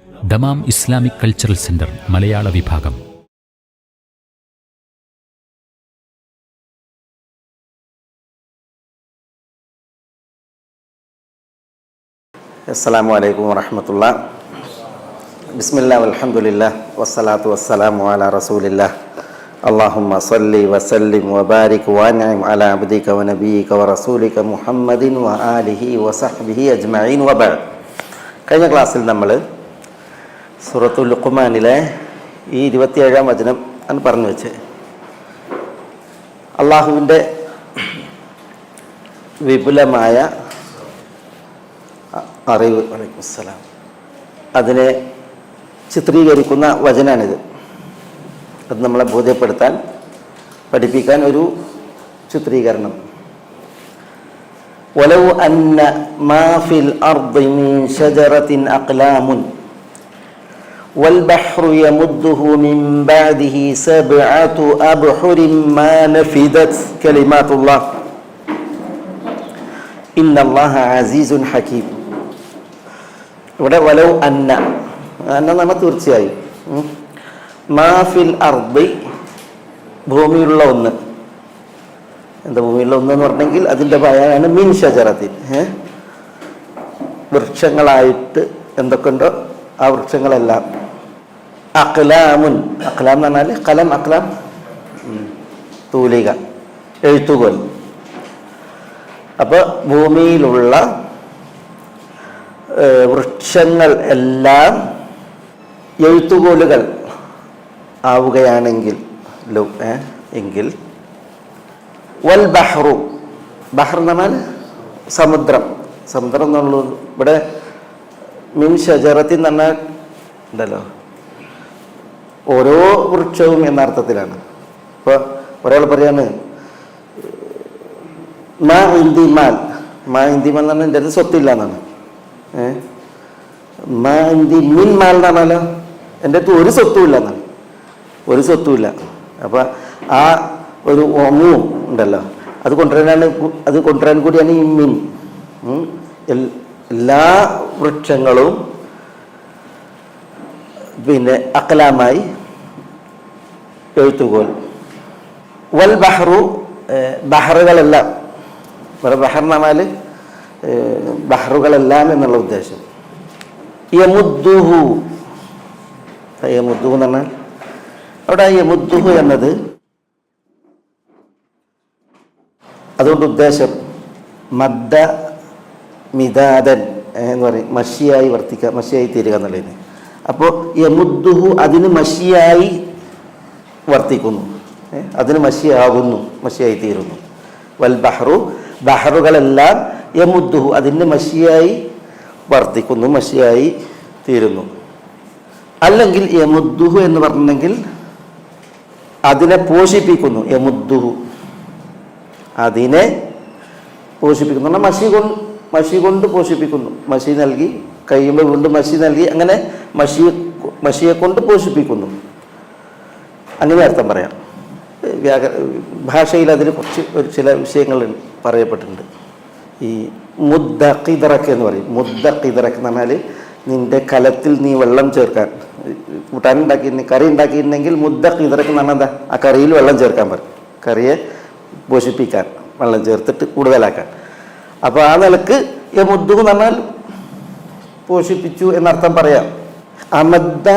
Dammam Islamic cultural centre മലയാള വിഭാഗം. അസ്സലാമു അലൈക്കും വറഹ്മത്തുള്ളാഹി. ബിസ്മില്ലാഹി വൽഹംദുലില്ലാഹി വസ്സലാത്തു വസ്സലാമു അലാ റസൂലില്ലാഹ്. അല്ലാഹുമ്മ സ്വല്ലി വസല്ലിം വബാരിക് വഅൻഇം അലാ അബ്ദിക വനബിയിക വറസൂലിക മുഹമ്മദിൻ വആലിഹി വസഹ്ബിഹി അജ്മഈൻ വബഅദ്. കഴിഞ്ഞ ക്ലാസ്സിൽ നമ്മൾ സൂറത്തുൽ ലുഖ്മാനിലെ ഈ 27-ാം വചനം ആണ് പറഞ്ഞു വെച്ച്. അള്ളാഹുവിൻ്റെ വിപുലമായ അറിവ്, വലൈക്കുമുസ്സലാം, അതിനെ ചിത്രീകരിക്കുന്ന വചനാണിത്. അത് നമ്മളെ ബോധ്യപ്പെടുത്താൻ, പഠിപ്പിക്കാൻ ഒരു ചിത്രീകരണം. വലൗ അന്ന മാ ഫിൽ അർദി മിൻ ശജറത്തിൻ അഖ്ലാമുൻ വൽ ബഹ്റു യമുദ്ദുഹു മിൻ ബഅദിഹി സബ്അതു അബ്ഹുരിൻ മാ നഫിദത് കലിമാത്തുല്ലാഹ് ഇന്നല്ലാഹ അസീസുൻ ഹകീം. ഇവിടെ വലൗ അന്ന നമ്മ തീർച്ചയായും, മാഫിൽ അർദി ഭൂമിയിലുള്ള ഒന്ന്. എന്താ ഭൂമിയിലുള്ള ഒന്ന് എന്ന് പറഞ്ഞെങ്കിൽ അതിൻ്റെ പറയാനാണ് മിൻ ഷജറത്തിൻ, വൃക്ഷങ്ങളായിട്ട് എന്തൊക്കെയുണ്ടോ ആ വൃക്ഷങ്ങളെല്ലാം. അഖ്ലാമുൻ, അഖ്ലാം എന്ന് പറഞ്ഞാൽ കലം, അഖ്ലാം തൂലിക, എഴുത്തുകോൽ. അപ്പോൾ ഭൂമിയിലുള്ള വൃക്ഷങ്ങൾ എല്ലാം എഴുത്തുകോലുകൾ ആവുകയാണെങ്കിൽ എങ്കിൽ വൽ ബഹ്റു, ബഹ്ർ എന്ന് പറഞ്ഞാൽ സമുദ്രം, സമുദ്രം എന്നുള്ളത് ഇവിടെ മിൻ ഷജറത്തിൻ എന്ന് പറഞ്ഞാൽ ഉണ്ടല്ലോ, ഓരോ വൃക്ഷവും എന്ന അർത്ഥത്തിലാണ്. ഇപ്പോൾ ഒരാൾ പറയാണ് മാ ഇന്ദി മാൽ, മാ ഇന്ദി മാൽ എന്ന് പറഞ്ഞാൽ എൻ്റെ അടുത്ത് സ്വത്തില്ല എന്നാണ്. മാ ഇന്ദി മിൻ മാൽ എന്ന് പറഞ്ഞാലോ എൻ്റെ അടുത്ത് ഒരു സ്വത്തുമില്ല എന്നാണ്, ഒരു സ്വത്തുമില്ല. അപ്പം ആ ഒരു ഒമും ഉണ്ടല്ലോ, അത് കൊണ്ടുവരാൻ കൂടിയാണ് ഈ മിൻ. എല്ലാ വൃക്ഷങ്ങളും പിന്നെ അഖ്ലാമായി, എഴുത്തുകോൽ. വൽ ബഹ്റു, ബഹറുകളെല്ലാം, ബഹർ എന്ന് പറഞ്ഞാൽ ബഹറുകളെല്ലാം എന്നുള്ള ഉദ്ദേശം. യമുദ്ദുഹു, യമുദ്ദുഹു എന്ന് പറഞ്ഞാൽ അവിടെ യമുദ്ദുഹു എന്നത് അതുകൊണ്ട് ഉദ്ദേശം മദ്ദ മിദാദൻ എന്ന് പറയും, മഷിയായി വർത്തിക്കുക, മഷിയായി തീരുക എന്നുള്ളതിന്. അപ്പോൾ യമുദ്ദുഹു അതിന് മഷിയായി വർത്തിക്കുന്നു, അതിന് മഷിയാകുന്നു, മഷിയായി തീരുന്നു. വൽ ബഹ്റു, ബഹറുകളെല്ലാം യമുദ്ദുഹു അതിന് മഷിയായി വർത്തിക്കുന്നു, മഷിയായി തീരുന്നു. അല്ലെങ്കിൽ യമുദ്ദുഹു എന്ന് പറഞ്ഞെങ്കിൽ അതിനെ പോഷിപ്പിക്കുന്നു. യമുദ്ദുഹു അതിനെ പോഷിപ്പിക്കുന്നു, മഷി കൊണ്ട് പോഷിപ്പിക്കുന്നു. മഷി നൽകി കഴിയുമ്പോൾ വീണ്ടും മഷി നൽകി, അങ്ങനെ മഷിയെ കൊണ്ട് പോഷിപ്പിക്കുന്നു, അങ്ങനെ അർത്ഥം പറയാം. ഭാഷയിൽ അതിൽ ചില വിഷയങ്ങൾ പറയപ്പെട്ടിട്ടുണ്ട്. ഈ മുദ്ദഖിദറക്ക് എന്ന് പറയും. മുദ്ദഖിദറക്ക് എന്ന് പറഞ്ഞാൽ നിന്റെ കലത്തിൽ നീ വെള്ളം ചേർക്കാൻ, കൂട്ടാൻ കറി ഉണ്ടാക്കിയിട്ടുണ്ടെങ്കിൽ മുദ്ദഖിദറക്ക് എന്ന് പറഞ്ഞാൽ എന്താ, ആ കറിയിൽ വെള്ളം ചേർക്കാൻ പറയും, കറിയെ പോഷിപ്പിക്കാൻ, വെള്ളം ചേർത്തിട്ട് കൂടുതലാക്കാൻ. അപ്പോൾ ആ നിലക്ക് യമുദ്ദു എന്ന് പറഞ്ഞാൽ പോഷിപ്പിച്ചു എന്നർത്ഥം പറയാം. അമദ്ദ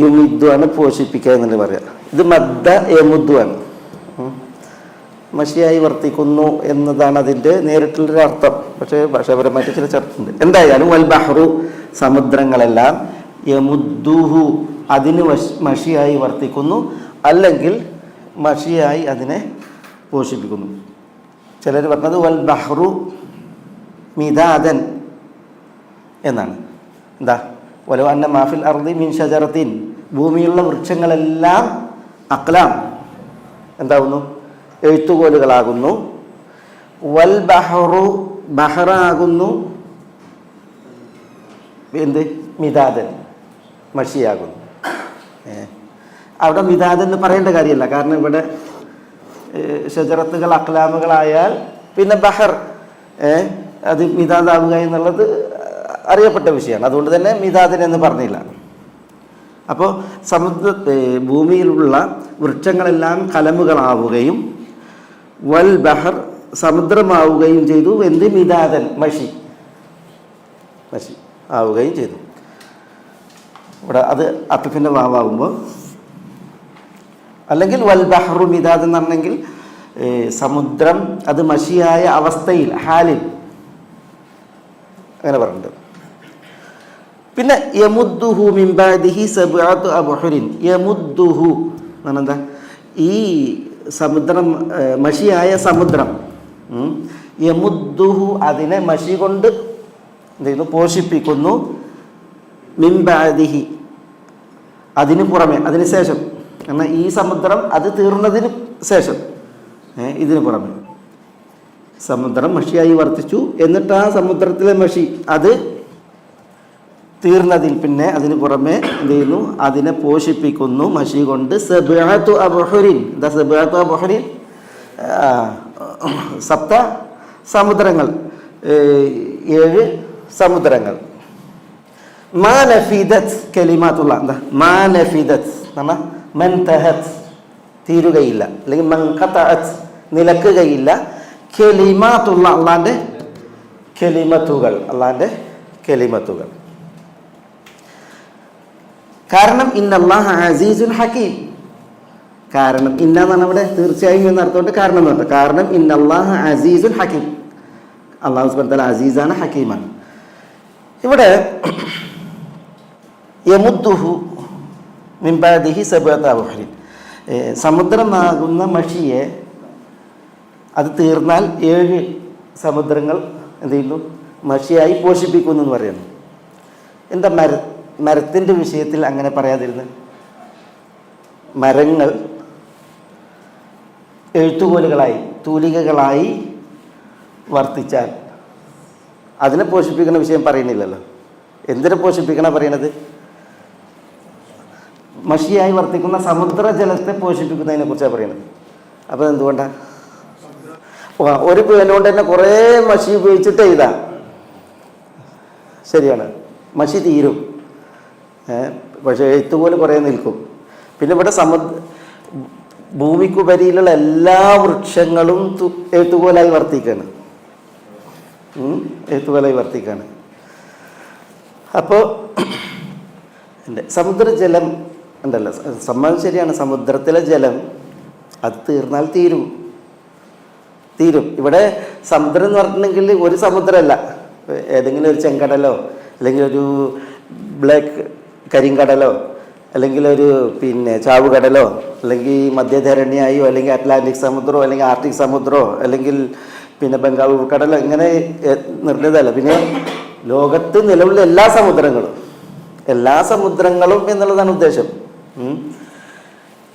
യുമിദ്ദു ആണ് പോഷിപ്പിക്കുക എന്നുള്ളത് പറയാം. ഇത് മദ്ദ യമുദ്ദു ആണ്, മഷിയായി വർത്തിക്കുന്നു എന്നതാണ് അതിൻ്റെ നേരിട്ടുള്ളൊരു അർത്ഥം. പക്ഷേ ഭാഷാപരമായിട്ട് ചില ചർച്ചയുണ്ട്. എന്തായാലും വൽ ബഹ്റു, സമുദ്രങ്ങളെല്ലാം യമുദ്ദുഹു അതിന് മഷിയായി വർത്തിക്കുന്നു, അല്ലെങ്കിൽ മഷിയായി അതിനെ പോഷിപ്പിക്കുന്നു. ചിലർ പറഞ്ഞത് വൽ ബഹ്റു മിദാദൻ എന്നാണ്. എന്താ വലൗ അന്ന മാഫിൽ അർദി മിൻ ഷജറത്തിൻ, ഭൂമിയുള്ള വൃക്ഷങ്ങളെല്ലാം അഖ്ലാം എന്താകുന്നു, എഴുത്തുകോലുകളാകുന്നു. വൽ ബഹ്റു, ബഹറാകുന്നു എന്ത്, മിദാദൻ, മഷിയാകുന്നു. അവിടെ മിദാദൻ എന്ന് പറയേണ്ട കാര്യമല്ല, കാരണം ഇവിടെ ഷജറത്തുകൾ അഖ്ലാമുകളായാൽ പിന്നെ ബഹർ അത് മിദാദാവുക എന്നുള്ളത് അറിയപ്പെട്ട വിഷയമാണ്. അതുകൊണ്ട് തന്നെ മിദാദിൻ എന്ന് പറഞ്ഞില്ല. അപ്പോൾ ഭൂമിയിലുള്ള വൃക്ഷങ്ങളെല്ലാം കലമുകളാവുകയും വൽ ബഹർ സമുദ്രമാവുകയും ചെയ്തു. എന്ത് മിദാദൻ മഷി ആവുകയും ചെയ്തു. ഇവിടെ അത് അത്തഫിൻ്റെ വാവാകുമ്പോൾ, അല്ലെങ്കിൽ വൽ ബഹറു മിദാദ് എന്ന് പറഞ്ഞെങ്കിൽ സമുദ്രം അത് മഷിയായ അവസ്ഥയിൽ, ഹാലിൽ, അങ്ങനെ പറഞ്ഞിട്ടുണ്ട്. പിന്നെ യമുദ്ദുഹു മിൻ ബഅദിഹി സബ്അതു അബ്ഹുരിൻ. യമുദ്ദുഹു എന്നാണ് എന്താ, ഈ സമുദ്രം മഷിയായ സമുദ്രം, യമുദ്ദുഹു അതിനെ മഷി കൊണ്ട് എന്ത് ചെയ്യുന്നു, പോഷിപ്പിക്കുന്നു. മിൻ ബഅദിഹി അതിന് പുറമെ, അതിന് ശേഷം, എന്നാൽ ഈ സമുദ്രം അത് തീർന്നതിന് ശേഷം, ഇതിന് പുറമെ സമുദ്രം മഷിയായി വർത്തിച്ചു. എന്നിട്ട് ആ സമുദ്രത്തിലെ മഷി അത് തീർന്നതിൽ പിന്നെ അതിന് പുറമെ എന്ത് ചെയ്യുന്നു, അതിനെ പോഷിപ്പിക്കുന്നു മഷി കൊണ്ട്. സബ്അതു അബ്ഹുരിൻ. എന്താ സബ്അതു അബ്ഹുരിൻ? സപ്ത സമുദ്രങ്ങൾ, 7 സമുദ്രങ്ങൾ. മാ നഫിദത് കലിമാത്തുള്ള, എന്താ മാ നഫിദത് എന്നാ മൻതഹത് തീരുകയില്ല, അല്ലെങ്കിൽ മൻഖതഅത് നിലക്കുകയില്ല. കലിമാത്തുള്ള അള്ളാൻ്റെ കലിമത്തുകൾ, അള്ളാൻ്റെ കലിമത്തുകൾ. കാരണം ഇന്നല്ലാഹ അസീസുൻ ഹക്കീം. കാരണം ഇന്ന എന്നാണ് അവിടെ തീർച്ചയായും എന്നർത്ഥമുണ്ട്. കാരണം എന്ന് പറഞ്ഞത്, കാരണം ഇന്നല്ലാഹ അസീസുൻ ഹക്കീം, അള്ളാഹു സുബ്ഹാനഹു വ തആല അസീസാണ്, ഹക്കീമാണ്. ഇവിടെ യമുദ്ദുഹു മിൻ ബഅദിഹി സബ്അത അബ്ഹുരിൻ, സമുദ്രമാകുന്ന മഷിയെ അത് തീർന്നാൽ 7 സമുദ്രങ്ങൾ എന്ത് ചെയ്യുന്നു, മഷിയായി പോഷിപ്പിക്കുന്നു എന്ന് പറയുന്നു. എന്താ മരത്തിൻ്റെ വിഷയത്തിൽ അങ്ങനെ പറയാതിരുന്നത്? മരങ്ങൾ എഴുത്തുകോലുകളായി, തൂലികകളായി വർത്തിച്ചാൽ അതിനെ പോഷിപ്പിക്കുന്ന വിഷയം പറയുന്നില്ലല്ലോ. എന്തിനെ പോഷിപ്പിക്കണ പറയണത്? മഷിയായി വർത്തിക്കുന്ന സമുദ്രജലത്തെ പോഷിപ്പിക്കുന്നതിനെ കുറിച്ചാണ് പറയുന്നത്. അപ്പോൾ എന്തുകൊണ്ടാണ്? ഒരു പേനോണ്ട് തന്നെ കുറേ മഷി ഉപയോഗിച്ചിട്ട് എഴുതാ, ശരിയാണ്, മഷി തീരും, പക്ഷേ എഴുത്തുപോലെ കുറേ നിൽക്കും. പിന്നെ ഇവിടെ ഭൂമിക്കുപരിയിലുള്ള എല്ലാ വൃക്ഷങ്ങളും എഴുത്തുകോലായി വർത്തിക്കുകയാണ്, എഴുത്തുകോലായി വർത്തിക്കുകയാണ്. അപ്പോൾ സമുദ്രജലം ഉണ്ടല്ലോ, സംബന്ധം ശരിയാണ്, സമുദ്രത്തിലെ ജലം അത് തീർന്നാൽ തീരും. ഇവിടെ സമുദ്രം എന്ന് പറഞ്ഞിട്ടുണ്ടെങ്കിൽ ഒരു സമുദ്രമല്ല, ഏതെങ്കിലും ഒരു ചെങ്കടലോ, അല്ലെങ്കിൽ ഒരു ബ്ലാക്ക് കരിങ്കടലോ, അല്ലെങ്കിൽ ഒരു ചാവുകടലോ, അല്ലെങ്കിൽ മധ്യധരണിയായോ, അല്ലെങ്കിൽ അറ്റ്ലാന്റിക് സമുദ്രമോ, അല്ലെങ്കിൽ ആർട്ടിക് സമുദ്രമോ, അല്ലെങ്കിൽ ബംഗാൾ ഉൾക്കടലോ, ഇങ്ങനെ നിർണിതല്ല. പിന്നെ ലോകത്ത് നിലവിലുള്ള എല്ലാ സമുദ്രങ്ങളും എന്നുള്ളതാണ് ഉദ്ദേശം.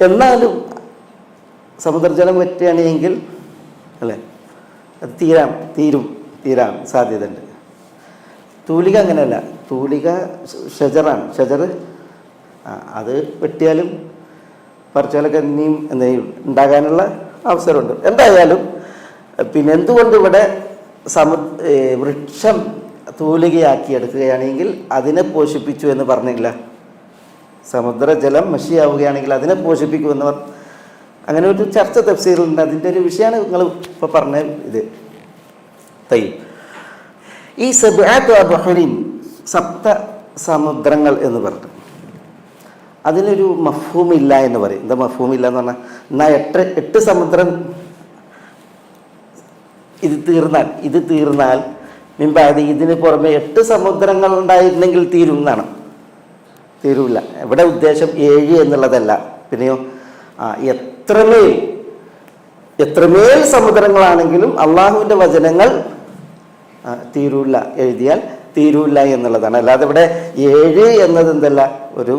എന്നാലും സമുദ്രജലം വറ്റുകയാണെങ്കിൽ അല്ലേ, അത് തീരാൻ സാധ്യതയുണ്ട്. തൂലിക അങ്ങനെയല്ല, തൂലിക ഷജറാണ്. ഷജർ അത് വെട്ടിയാലും പറിച്ചാലൊക്കെ ഇനിയും എന്തെങ്കിലും ഉണ്ടാകാനുള്ള അവസരമുണ്ട്. എന്തായാലും എന്തുകൊണ്ട് ഇവിടെ വൃക്ഷം തൂലികയാക്കി എടുക്കുകയാണെങ്കിൽ അതിനെ പോഷിപ്പിച്ചു എന്ന് പറഞ്ഞില്ല. സമുദ്രജലം മഷിയാവുകയാണെങ്കിൽ അതിനെ പോഷിപ്പിക്കുമെന്ന് അങ്ങനെ ഒരു ചർച്ച തഫ്സീറിലുണ്ട്. അതിൻ്റെ ഒരു വിഷയമാണ് നിങ്ങൾ ഇപ്പോൾ പറഞ്ഞ ഇത്. ഈ സബ്അതു അബ്ഹുരിൻ, സപ്ത സമുദ്രങ്ങൾ എന്ന് പറഞ്ഞു, അതിനൊരു മഫ്ഹൂമില്ല എന്ന് പറയും. എന്താ മഫ്ഹൂമില്ല എന്ന് പറഞ്ഞാൽ, എന്നാൽ 8 സമുദ്രം ഇത് തീർന്നാൽ മിമ്പാതി ഇതിന് പുറമെ 8 സമുദ്രങ്ങൾ ഉണ്ടായിരുന്നെങ്കിൽ തീരും എന്നാണ്. തീരൂല. ഇവിടെ ഉദ്ദേശം 7 എന്നുള്ളതല്ല. പിന്നെയോ എത്രമേൽ സമുദ്രങ്ങളാണെങ്കിലും അള്ളാഹുവിൻ്റെ വചനങ്ങൾ തീരൂല്ല, എഴുതിയാൽ തീരൂല്ല എന്നുള്ളതാണ്. അല്ലാതെ ഇവിടെ 7 എന്നത് എന്തല്ല, ഒരു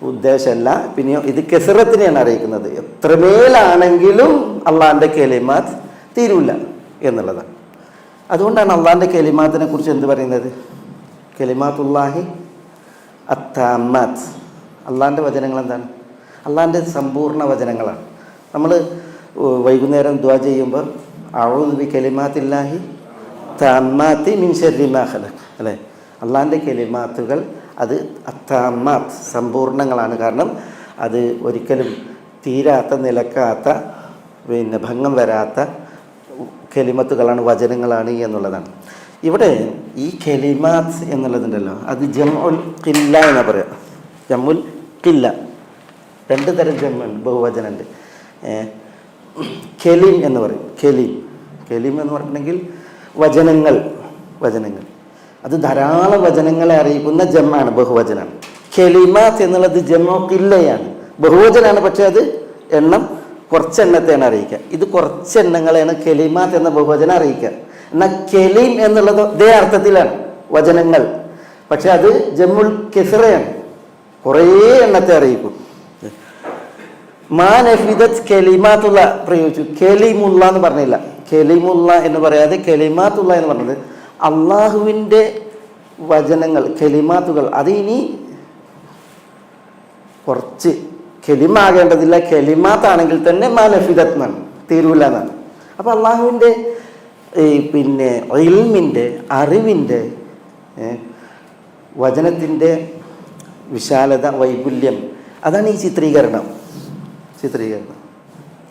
ഉദ്ദേശമല്ല. പിന്നെയോ ഇത് കെസറത്തിനെയാണ് അറിയിക്കുന്നത്. എത്രമേലാണെങ്കിലും അള്ളാഹിൻ്റെ കലിമാത്ത് തീരൂല്ല എന്നുള്ളതാണ്. അതുകൊണ്ടാണ് അള്ളാഹിൻ്റെ കലിമാത്തിനെ കുറിച്ച് എന്ത് പറയുന്നത്? കലിമാത്തുല്ലാഹി അത്താമാത്ത്. അള്ളാഹിൻ്റെ വചനങ്ങൾ എന്താണ്? അള്ളാഹിൻ്റെ സമ്പൂർണ്ണ വചനങ്ങളാണ്. നമ്മൾ വൈകുന്നേരം ദുആ ചെയ്യുമ്പോൾ അഊദു ബി കലിമാത്തില്ലാഹി താമ്മാത്തി മിൻ ശർരി മാ ഖലഖ്, അല്ലേ? അള്ളാഹിൻ്റെ കലിമാത്തുകൾ അത് അത്താമാത്ത് സമ്പൂർണ്ണങ്ങളാണ്. കാരണം അത് ഒരിക്കലും തീരാത്ത നിലക്കാത്ത ഭംഗം വരാത്ത കെലിമത്തുകളാണ്, വചനങ്ങളാണ് എന്നുള്ളതാണ്. ഇവിടെ ഈ കെലിമാത്ത് എന്നുള്ളതുണ്ടല്ലോ, അത് ജംഉൽ ഖില്ല എന്നാ പറയുക. ജംഉൽ ഖില്ല, 2 തരം ജമ്മുണ്ട്, ബഹുവചനുണ്ട്. കെലീം എന്ന് പറയും. കെലീം എന്ന് പറഞ്ഞിട്ടുണ്ടെങ്കിൽ വചനങ്ങൾ അത് ധാരാളം വചനങ്ങളെ അറിയിക്കുന്ന ജമ്മാണ്, ബഹുവചനാണ്. കെലിമാത്ത് എന്നുള്ളത് ജംഉ ഖില്ലയാണ്, ബഹുവചനാണ്. പക്ഷെ അത് എണ്ണം കുറച്ചെണ്ണത്തെയാണ് അറിയിക്കുക. ഇത് കുറച്ചെണ്ണങ്ങളെയാണ് കെലിമാത്ത് എന്ന ബഹുവചനം അറിയിക്കുക. എന്നാൽ കെലീം എന്നുള്ളത് ഇതേ അർത്ഥത്തിലാണ്, വചനങ്ങൾ. പക്ഷെ അത് ജംഉൽ കെസ്റയാണ്, കുറേ എണ്ണത്തെ അറിയിക്കും. മാ നഫിദത് കെലിമാത്തുള്ള പ്രയോഗിച്ചു, കെലിമുള്ള എന്ന് പറഞ്ഞില്ല. കെലിമുള്ള എന്ന് പറയാതെ കെലിമാത്തുള്ള എന്ന് പറഞ്ഞത് അള്ളാഹുവിൻ്റെ വചനങ്ങൾ, കെലിമാത്തുകൾ. അത് ഇനി കുറച്ച് കെലിമാകേണ്ടതില്ല, കെലിമാത്താണെങ്കിൽ തന്നെ മാ നഫിദത്ത് എന്നാണ്, തീരൂല എന്നാണ്. അപ്പം അള്ളാഹുവിൻ്റെ ഇൽമിൻ്റെ, അറിവിൻ്റെ, വചനത്തിൻ്റെ വിശാലത, വൈപുല്യം, അതാണ് ഈ ചിത്രീകരണം.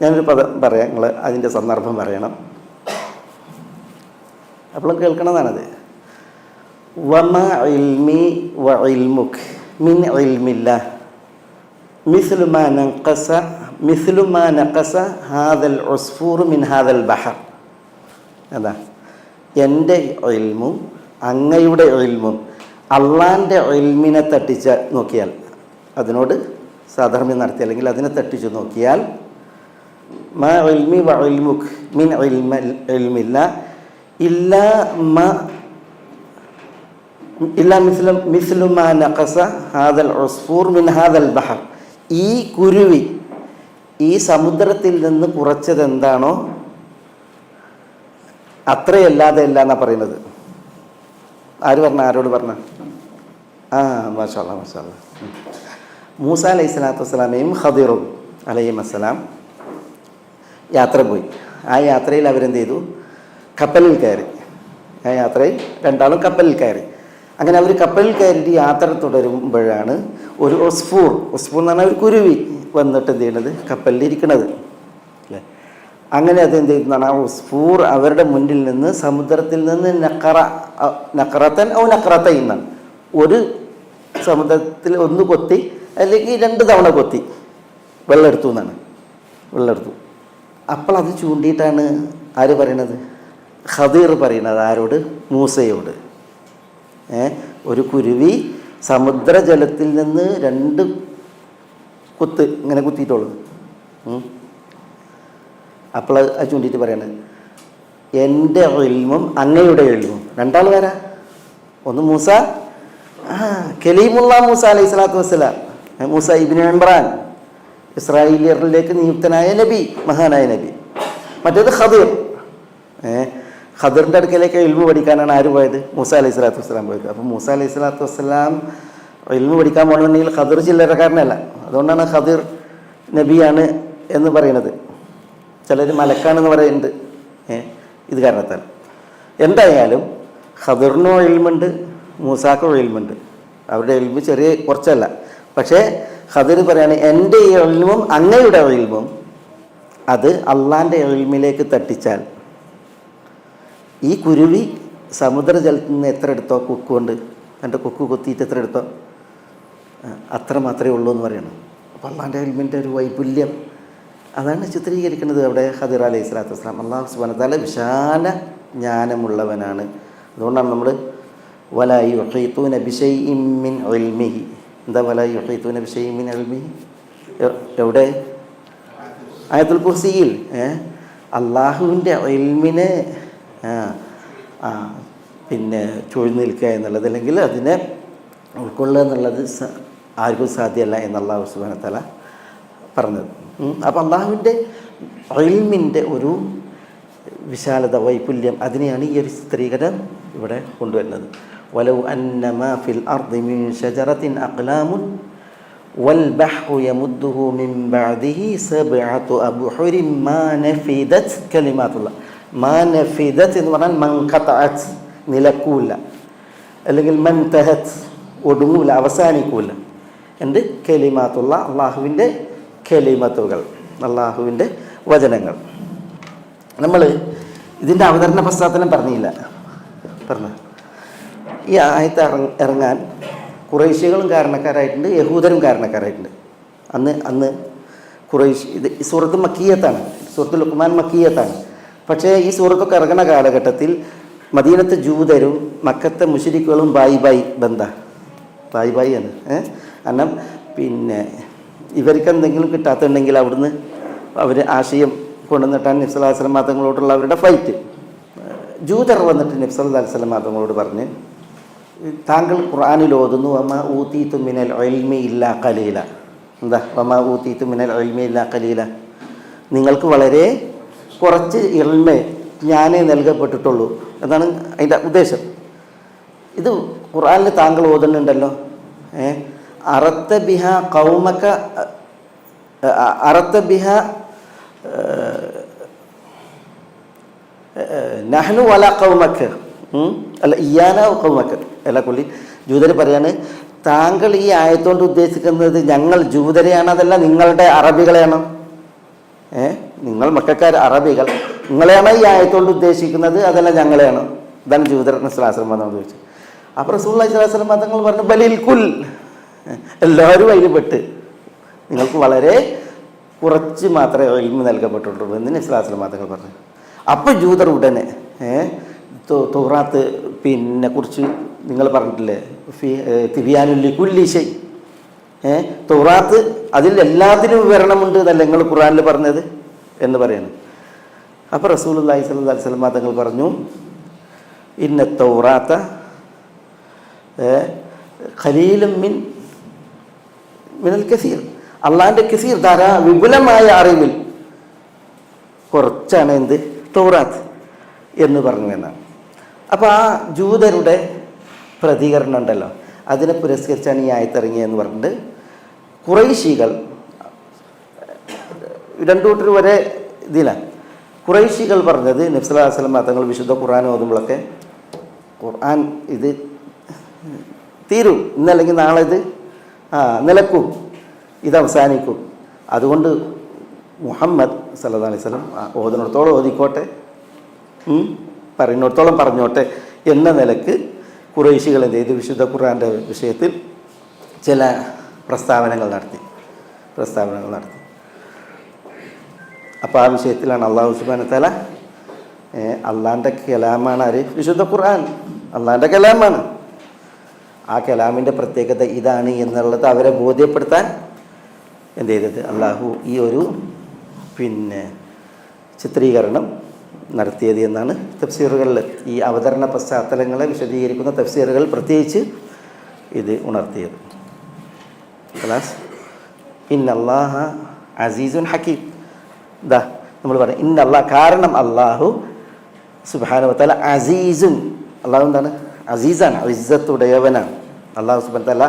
ഞാനൊരു പദം പറയാം, നിങ്ങൾ അതിൻ്റെ സന്ദർഭം പറയണം. അപ്പോഴും കേൾക്കണതാണത്. വമ ഇൽമി വ ഇൽമുക് മിൻ ഇൽമില്ലാ മിസ്ലു മാ നഖസ ഹാദൽ ഉസ്ഫൂർ മിൻ ഹാദൽ ബഹർ. അതാ എൻ്റെ ഇൽമും അങ്ങയുടെ ഇൽമും അള്ളാൻ്റെ ഇൽമിനെ തട്ടിച്ച നോക്കിയാൽ, അതിനോട് സാധാരണ നടത്തി അല്ലെങ്കിൽ അതിനെ തട്ടിച്ചു നോക്കിയാൽ, മാ ഇൽമി വ ഇൽമുക് മിൻ ഇൽമില്ലാ ഇല്ലാ മിസ്ലു മാ നഖസ ഹാദൽ ഉസ്ഫൂർ മിൻ ഹാദൽ ബഹർ. ഈ കുരുവി ഈ സമുദ്രത്തിൽ നിന്ന് കുറച്ചത് എന്താണോ അത്രയല്ലാതെ അല്ല എന്നാ പറയുന്നത്. ആര് പറഞ്ഞ? ആരോട് പറഞ്ഞ? മാഷാ അല്ലാഹ്. മൂസ അലൈഹി സ്വലാത്തു വസ്സലാമയും ഖദിറും അലൈഹി വസ്സലാം യാത്ര പോയി. ആ യാത്രയിൽ അവരെന്ത് ചെയ്തു? കപ്പലിൽ കയറി. ആ യാത്രയിൽ രണ്ടാളും കപ്പലിൽ കയറി. അങ്ങനെ അവർ കപ്പലിൽ കയറിയിട്ട് യാത്ര തുടരുമ്പോഴാണ് ഒരു ഉസ്ഫൂർ എന്ന് പറഞ്ഞാൽ ഒരു കുരുവി വന്നിട്ട് എന്ത് ചെയ്യുന്നത്? കപ്പലിൽ ഇരിക്കുന്നത് അല്ലേ. അങ്ങനെ അതെന്ത് ചെയ്യുന്നതാണ്? ആ ഉസ്ഫൂർ അവരുടെ മുന്നിൽ നിന്ന്, സമുദ്രത്തിൽ നിന്ന് നഖറത്തൻ ഔ നഖറത്തൈൻ എന്നാണ്, ഒരു സമുദ്രത്തിൽ ഒന്ന് കൊത്തി അല്ലെങ്കിൽ 2 തവണ കൊത്തി വെള്ളമെടുത്തു എന്നാണ്. വെള്ളമെടുത്തു. അപ്പോൾ അത് ചൂണ്ടിയിട്ടാണ് ആര് പറയണത്? ഖദീർ പറയണത്. ആരോട്? മൂസയോട്. ഒരു കുരുവി സമുദ്രജലത്തിൽ നിന്ന് 2 കുത്ത് ഇങ്ങനെ കുത്തിയിട്ടുള്ളൂ. അപ്പോൾ അത് ചൂണ്ടിയിട്ട് പറയണത് എൻ്റെ ഇൽമും അങ്ങയുടെ ഇൽമും. 2 ആൾ വരാ. ഒന്ന് മൂസ, കലീമുള്ള മൂസ അലൈഹി സ്വലാത്തു വസ്സലാം, മൂസ ഇബ്നു ഇമ്രാൻ, ഇസ്രായേലിയറിലേക്ക് നിയുക്തനായ നബി, മഹാനായ നബി. മറ്റേത് ഖദീർ. ഖദറിൻ്റെ അടുക്കലേക്ക് ഇൽമു പഠിക്കാനാണ് ആര് പോയത്? മൂസ അലൈഹി സ്വലാത്തു വസ്സലാം പോയത്. അപ്പോൾ മൂസ അലൈഹി സ്വലാത്തു വസ്സലാം ഇൽമു പഠിക്കാൻ പോകണമെന്നുണ്ടെങ്കിൽ ഖദർ ചില്ലറക്കാരനല്ല. അതുകൊണ്ടാണ് ഖദീർ നബിയാണ് എന്ന് പറയുന്നത്. ചിലർ മലക്കാണെന്ന് പറയുന്നുണ്ട് ഇത് കാരണത്താൽ. എന്തായാലും ഖദറിനോ ഇൽമുണ്ട്, മൂസാക്കോ ഇൽമുണ്ട്. അവരുടെ ഇൽമു ചെറിയ കുറച്ചല്ല. പക്ഷേ ഖദർ പറയാണ് എൻ്റെ ഇൽമും അങ്ങയുടെ ഇൽമും അത് അള്ളാൻ്റെ ഇൽമിലേക്ക് തട്ടിച്ചാൽ, ഈ കുരുവി സമുദ്രജലത്തിൽ നിന്ന് എത്ര എടുത്തോ കൊക്കുകൊണ്ട്, എൻ്റെ കൊക്ക് കൊത്തിയിട്ട് എത്ര എടുത്തോ അത്ര മാത്രമേ ഉള്ളൂ എന്ന് പറയണം. അപ്പോൾ അള്ളാൻ്റെ ഇൽമിൻ്റെ ഒരു വൈപുല്യം അതാണ് ചിത്രീകരിക്കുന്നത് അവിടെ ഖദർ അലൈഹി സ്വലാത്തു വസ്സലാം. അള്ളാഹു സുബ്ഹാനഹു വ തആല വിശാല ജ്ഞാനമുള്ളവനാണ്. അതുകൊണ്ടാണ് നമ്മൾ വലാ യുഹീതൂന ബിശൈഇൻ മിൻ ഇൽമിഹി. എന്താ വലാ യുഹീതൂന ബിശൈഇൻ മിൻ ഇൽമിഹി? എവിടെ? ആയത്തുൽ കുർസിയിൽ. അള്ളാഹുവിൻ്റെ ഇൽമിനെ പിന്നെ ചൂഴ്ന്നു നിൽക്കുക എന്നുള്ളത്, അല്ലെങ്കിൽ അതിനെ ഉൾക്കൊള്ളുക എന്നുള്ളത് ആർക്കും സാധ്യമല്ല എന്ന് അള്ളാഹു സുബ്ഹാനഹു വ തആല പറഞ്ഞത്. അപ്പം അള്ളാഹുവിൻ്റെ ഇൽമിൻ്റെ ഒരു വിശാലത, വൈപുല്യം, അതിനെയാണ് ഈ ഒരു ചിത്രീകരണം ഇവിടെ കൊണ്ടുവരുന്നത്. വലൗ അന്ന മാ ഫിൽ അർദി മിൻ ഷജറത്തിൻ അഖ്ലാമുൻ വൽ ബഹ്റു യമുദ്ദുഹു മിൻ ബഅദിഹി സബ്അതു അബ്ഹുരിൻ മാ നഫിദത് കലിമാത്തുല്ലാഹ്. മാ നഫിദത് എന്ന് പറഞ്ഞാൽ മൻഖതഅത്, നിലക്കൂല, അല്ലെങ്കിൽ മൻതഹത്, ഒടുങ്ങൂല, അവസാനിക്കൂല. എന്ത്? കലിമാത്തുള്ള, അള്ളാഹുവിൻ്റെ കലിമത്തുകൾ, അള്ളാഹുവിൻ്റെ വചനങ്ങൾ. നമ്മൾ ഇതിൻ്റെ അവതരണ പശ്ചാത്തലം പറഞ്ഞില്ല. ഈ ആയത്ത് ഇറങ്ങാൻ ഖുറൈശികളും കാരണക്കാരായിട്ടുണ്ട്, യഹൂദരും കാരണക്കാരായിട്ടുണ്ട്. അന്ന് ഖുറൈശ്, ഇത് സൂറത്ത് മക്കിയത്താണ്, സൂറത്ത് ലുഖ്മാൻ മക്കിയത്താണ്. പക്ഷേ ഈ സൂറത്തൊക്കെ ഇറങ്ങുന്ന കാലഘട്ടത്തിൽ മദീനത്തെ ജൂതരും മക്കത്തെ മുശ്രിക്കുകളും ബായി ബന്ധ, ബായി ആണ്. കാരണം പിന്നെ ഇവർക്ക് എന്തെങ്കിലും കിട്ടാത്തുണ്ടെങ്കിൽ അവിടുന്ന് അവർ ആശയം കൊണ്ടുവന്നിട്ടാണ് നബി സല്ലല്ലാഹു അലൈഹി വസല്ലം തങ്ങളോടുള്ള അവരുടെ ഫൈറ്റ്. ജൂതർ വന്നിട്ട് നബി സല്ലല്ലാഹു അലൈഹി വസല്ലം തങ്ങളോട് പറഞ്ഞ്, താങ്കൾ ഖുർആനിൽ ഓതുന്നു വമാ ഊതീതു മിനൽ ഇൽമി ഇല്ലാ ഖലീല. എന്താ വമാ ഊതീതു മിനൽ ഇൽമി ഇല്ലാ ഖലീല? നിങ്ങൾക്ക് വളരെ കുറച്ച് ഇൽമേ ജ്ഞാനേ നൽകപ്പെട്ടിട്ടുള്ളൂ എന്നാണ് അതിൻ്റെ ഉദ്ദേശം. ഇത് ഖുർആനിൽ താങ്കൾ ഓതുന്നുണ്ടല്ലോ, അറത്ത ബിഹ ഖൗമക, അറത്ത ബിഹ നഹ്നു വല ഖൗമക, അല്ല ഇയാന ഖൗമക അല്ല കൊല്ലി. ജൂതർ പറയാണ്, താങ്കൾ ഈ ആയത്തോണ്ട് ഉദ്ദേശിക്കുന്നത് ഞങ്ങൾ ജൂതരെയാണ്, അതല്ല നിങ്ങളുടെ അറബികളെയാണോ? നിങ്ങൾ മക്കക്കാർ അറബികൾ, നിങ്ങളെയാണോ ഈ ആയത്തോണ്ട് ഉദ്ദേശിക്കുന്നത്, അതല്ല ഞങ്ങളെയാണോ? ഇതാണ് ജൂതർ സ്വലാസ്ലം എന്ന് ചോദിച്ചത്. അപ്പോൾ റസൂലുള്ളാഹി സ്വല്ലല്ലാഹു അലൈഹി വസല്ലം തങ്ങൾ പറഞ്ഞു, ബലിൽ കുൽ, എല്ലാവരും അതിൽ പെട്ട്, നിങ്ങൾക്ക് വളരെ കുറച്ച് മാത്രമേ ഇൽമ് നൽകപ്പെട്ടിട്ടുള്ളൂ എന്ന് നബി സ്വല്ലല്ലാഹു അലൈഹി വസല്ലം തങ്ങൾ പറഞ്ഞു. അപ്പോൾ ജൂതർ ഉടനെ തൗറാത്ത് പിന്നെ കുറിച്ച് നിങ്ങൾ പറഞ്ഞിട്ടില്ലേ, തിബിയാനുൽ കുല്ലി ശൈ, തൗറാത്ത് അതിൽ എല്ലാത്തിനും വിവരണമുണ്ട് എന്നല്ല നിങ്ങൾ ഖുർആനിൽ പറഞ്ഞത് എന്ന് പറയുന്നു. അപ്പോൾ റസൂലുള്ളാഹി സ്വല്ലല്ലാഹു അലൈഹി വസല്ലം തങ്ങൾ പറഞ്ഞു, ഇന്ന തൗറാത്ത ഖലീലും മിനൽ കസീർ, അള്ളാഹിൻ്റെ കസീർ വിപുലമായ അറിവിൽ കുറച്ചാണ് എന്ത് തൗറാത്ത് എന്ന് പറഞ്ഞു എന്നാണ്. അപ്പോൾ ആ ജൂതരുടെ പ്രതികരണം ഉണ്ടല്ലോ, അതിനെ പുരസ്കരിച്ചാണ് ഈ ആയത്തിറങ്ങിയെന്ന് പറഞ്ഞിട്ട് ഖുറൈശികൾ രണ്ടു കൂട്ടർ ഒരേ ഇതിലാണ്. ഖുറൈശികൾ പറഞ്ഞത് നബി സല്ലല്ലാഹു അലൈഹി വസല്ലം തങ്ങൾ വിശുദ്ധ ഖുർആൻ ഓതുമ്പോഴൊക്കെ ഖുർആൻ ഇത് തീരും, ഇന്നല്ലെങ്കിൽ നാളെ ഇത് നിലക്കും, ഇത് അവസാനിക്കും. അതുകൊണ്ട് മുഹമ്മദ് സല്ലല്ലാഹു അലൈഹി വസല്ലം ഓതുന്നിടത്തോളം ഓതിക്കോട്ടെ, പറയുന്നിടത്തോളം പറഞ്ഞോട്ടെ എന്ന നിലക്ക് ഖുറൈശികൾ എന്ത് ചെയ്തു, വിശുദ്ധ ഖുർആൻ്റെ വിഷയത്തിൽ ചില പ്രസ്താവനകൾ നടത്തി. അപ്പോൾ ആ വിഷയത്തിലാണ് അള്ളാഹു സുബ്ഹാനഹു വ തആല, അള്ളാഹിൻ്റെ കലാമാണ് ആര്? വിശുദ്ധ ഖുർആൻ അള്ളാഹിൻ്റെ കലാമാണ്. ആ കലാമിൻ്റെ പ്രത്യേകത ഇതാണ് എന്നുള്ളത് അവരെ ബോധ്യപ്പെടുത്താൻ എന്ത് ചെയ്തത്, അള്ളാഹു ഈ ഒരു പിന്നെ ചിത്രീകരണം നടത്തിയത് എന്നാണ് തഫ്സീറുകളിൽ, ഈ അവതരണ പശ്ചാത്തലങ്ങളെ വിശദീകരിക്കുന്ന തഫ്സീറുകൾ പ്രത്യേകിച്ച് ഇത് ഉണർത്തിയത്. ഖലാസ്, ഇന്നല്ലാഹ അസീസുൻ ഹക്കീം. ഇതാ നമ്മൾ പറയാം ഇന്നല്ലാഹ്, കാരണം അള്ളാഹു സുബ്ഹാനഹു വ തആല അസീസുൻ, അള്ളാഹു എന്താണ്? അസീസാണ്, ഇസ്സത്തുടയവനാണ്. അള്ളാഹു സുബ്ഹാനഹു വ തആല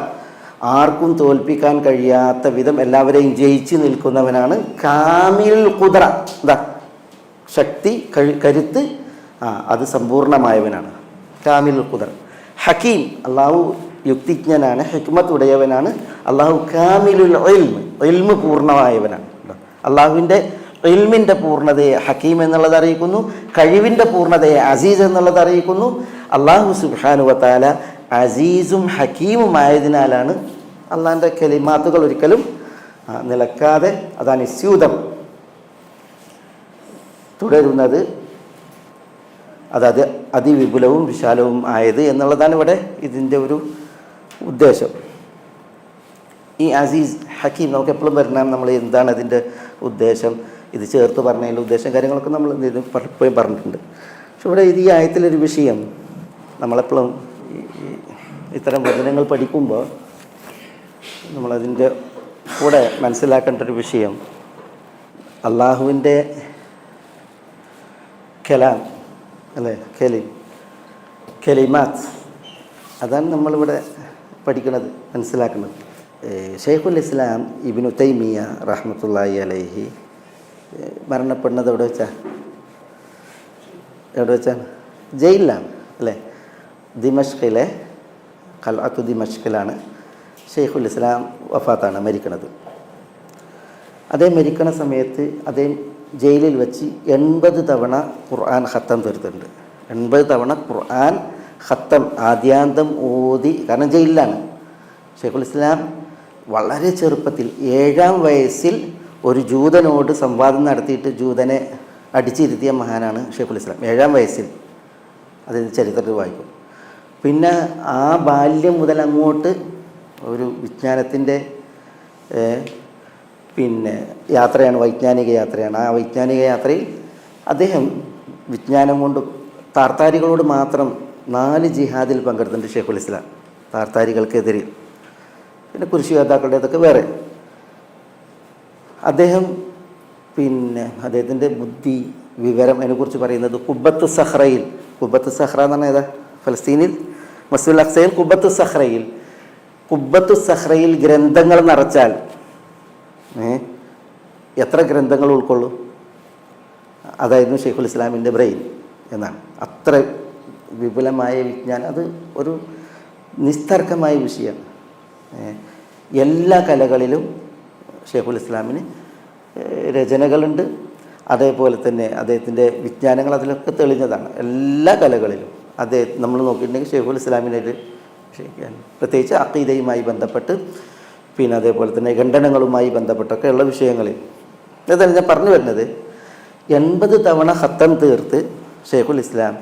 ആർക്കും തോൽപ്പിക്കാൻ കഴിയാത്ത വിധം എല്ലാവരെയും ജയിച്ച് നിൽക്കുന്നവനാണ്. കാമിൽ ഖുദ്റ, എന്താ ശക്തി, കരുത്ത്, അത് സമ്പൂർണമായവനാണ്. കാമിൽ ഖുദ്റ. ഹക്കീം, അള്ളാഹു യുക്തിജ്ഞനാണ്, ഹിക്മത്ത് ഉടയവനാണ്. അള്ളാഹു കാമിലുൽ ഇൽമ് പൂർണ്ണമായവനാണ്. അള്ളാഹുവിൻ്റെ ഇൽമിൻ്റെ പൂർണ്ണതയെ ഹക്കീം എന്നുള്ളത് അറിയിക്കുന്നു, കഴിവിൻ്റെ പൂർണ്ണതയെ അസീസ് എന്നുള്ളത് അറിയിക്കുന്നു. അള്ളാഹു സുബ്ഹാനഹു വ തആല അസീസും ഹക്കീമുമായതിനാലാണ് അള്ളാഹിൻ്റെ കലിമാത്തുകൾ ഒരിക്കലും നിലക്കാതെ അതനുസ്യൂതം തുടരുന്നത്, അതായത് അതിവിപുലവും വിശാലവും ആയത് എന്നുള്ളതാണ് ഇവിടെ ഇതിൻ്റെ ഒരു ഉദ്ദേശം. ഈ അസീസ് ഹക്കീം നമുക്ക് എപ്പോഴും പറഞ്ഞാൽ നമ്മൾ എന്താണ് അതിൻ്റെ ഉദ്ദേശം, ഇത് ചേർത്ത് പറഞ്ഞതിൻ്റെ ഉദ്ദേശം കാര്യങ്ങളൊക്കെ നമ്മൾ ഇത് പലപ്പോഴും പറഞ്ഞിട്ടുണ്ട്. പക്ഷെ ഇവിടെ ഈ ആയത്തിലൊരു വിഷയം നമ്മളെപ്പോഴും ഇത്തരം വചനങ്ങൾ പഠിക്കുമ്പോൾ നമ്മളതിൻ്റെ കൂടെ മനസ്സിലാക്കേണ്ട ഒരു വിഷയം, അള്ളാഹുവിൻ്റെ കലാം അല്ലേ, കലിമാത്ത്, അതാണ് നമ്മളിവിടെ പഠിക്കുന്നത്, മനസ്സിലാക്കുന്നത്. ഷെയ്ഖുൽ ഇസ്ലാം ഇബ്നു തൈമിയ റഹ്മത്തുള്ളാഹി അലൈഹി മരണപ്പെടുന്നത് എവിടെ വെച്ചാണ്? ജയിലിലാണ് അല്ലേ, ദിമഷ്കിലെ ഖൽഅത്തു ദിമഷ്കിലാണ് ഷെയ്ഖുൽ ഇസ്ലാം വഫാത്താണ്, മരിക്കുന്നത്. അദ്ദേഹം മരിക്കണ സമയത്ത് അദ്ദേഹം ജയിലിൽ വെച്ച് 80 തവണ ഖുർആൻ ഖത്തം തീർത്തിട്ടുണ്ട്. 80 തവണ ഖുർആൻ ഖത്തം ആദ്യാന്തം ഓതി. കാരണം ജയിലിലാണ്. ഷെയ്ഖുൽ ഇസ്ലാം വളരെ ചെറുപ്പത്തിൽ 7-ാം വയസ്സിൽ ഒരു ജൂതനോട് സംവാദം നടത്തിയിട്ട് ജൂതനെ അടിച്ചിരുത്തിയ മഹാനാണ് ഷെയ്ഖുൽ ഇസ്ലാം. 7-ാം വയസ്സിൽ. അതിന് ചരിത്രത്തിൽ വായിക്കും. പിന്നെ ആ ബാല്യം മുതൽ അങ്ങോട്ട് ഒരു വിജ്ഞാനത്തിൻ്റെ യാത്രയാണ്, വൈജ്ഞാനിക യാത്രയാണ്. ആ വൈജ്ഞാനിക യാത്രയിൽ അദ്ദേഹം വിജ്ഞാനം കൊണ്ട് താർത്താരികളോട് മാത്രം 4 ജിഹാദിൽ പങ്കെടുത്തിട്ടുണ്ട് ഷെയ്ഖുൽ ഇസ്ലാം, താർത്താരികൾക്കെതിരെ. പിന്നെ കുരിശ് യോദ്ധാക്കളുടേതൊക്കെ വേറെ. അദ്ദേഹം അദ്ദേഹത്തിൻ്റെ ബുദ്ധി, വിവരം അതിനെക്കുറിച്ച് പറയുന്നത് കുബ്ബത്തു സഹ്റയിൽ, കുബ്ബത്തു സഹ്റ എന്ന് പറഞ്ഞാൽ ഏതാ, ഫലസ്തീനിൽ മസ്ജിദുൽ അഖ്സയിൽ കുബ്ബത്തു സഹ്റയിൽ ഗ്രന്ഥങ്ങൾ നിറച്ചാൽ എത്ര ഗ്രന്ഥങ്ങൾ ഉൾക്കൊള്ളും? അതായിരുന്നു ഷെയ്ഖുൽ ഇസ്ലാമിൻ്റെ ബ്രെയിൻ എന്നാണ്. അത്ര വിപുലമായ വിജ്ഞാനം, അത് ഒരു നിസ്തർക്കമായ വിഷയമാണ്. എല്ലാ കലകളിലും ഷെയ്ഖുൽ ഇസ്ലാമിന് രചനകളുണ്ട്. അതേപോലെ തന്നെ അദ്ദേഹത്തിൻ്റെ വിജ്ഞാനങ്ങൾ അതിലൊക്കെ തെളിഞ്ഞതാണ്. എല്ലാ കലകളിലും നമ്മൾ നോക്കിയിട്ടുണ്ടെങ്കിൽ ഷെയ്ഖുൽ ഇസ്ലാമിൻ്റെ പ്രത്യേകിച്ച് അഖീദയുമായി ബന്ധപ്പെട്ട്, പിന്നെ അതേപോലെ തന്നെ ഖണ്ഡനങ്ങളുമായി ബന്ധപ്പെട്ടൊക്കെ ഉള്ള വിഷയങ്ങളിൽ. അതാണ് ഞാൻ പറഞ്ഞു വരുന്നത്. 80 തവണ ഖത്തം തീർത്ത് ഷെയ്ഖുൽ ഇസ്ലാം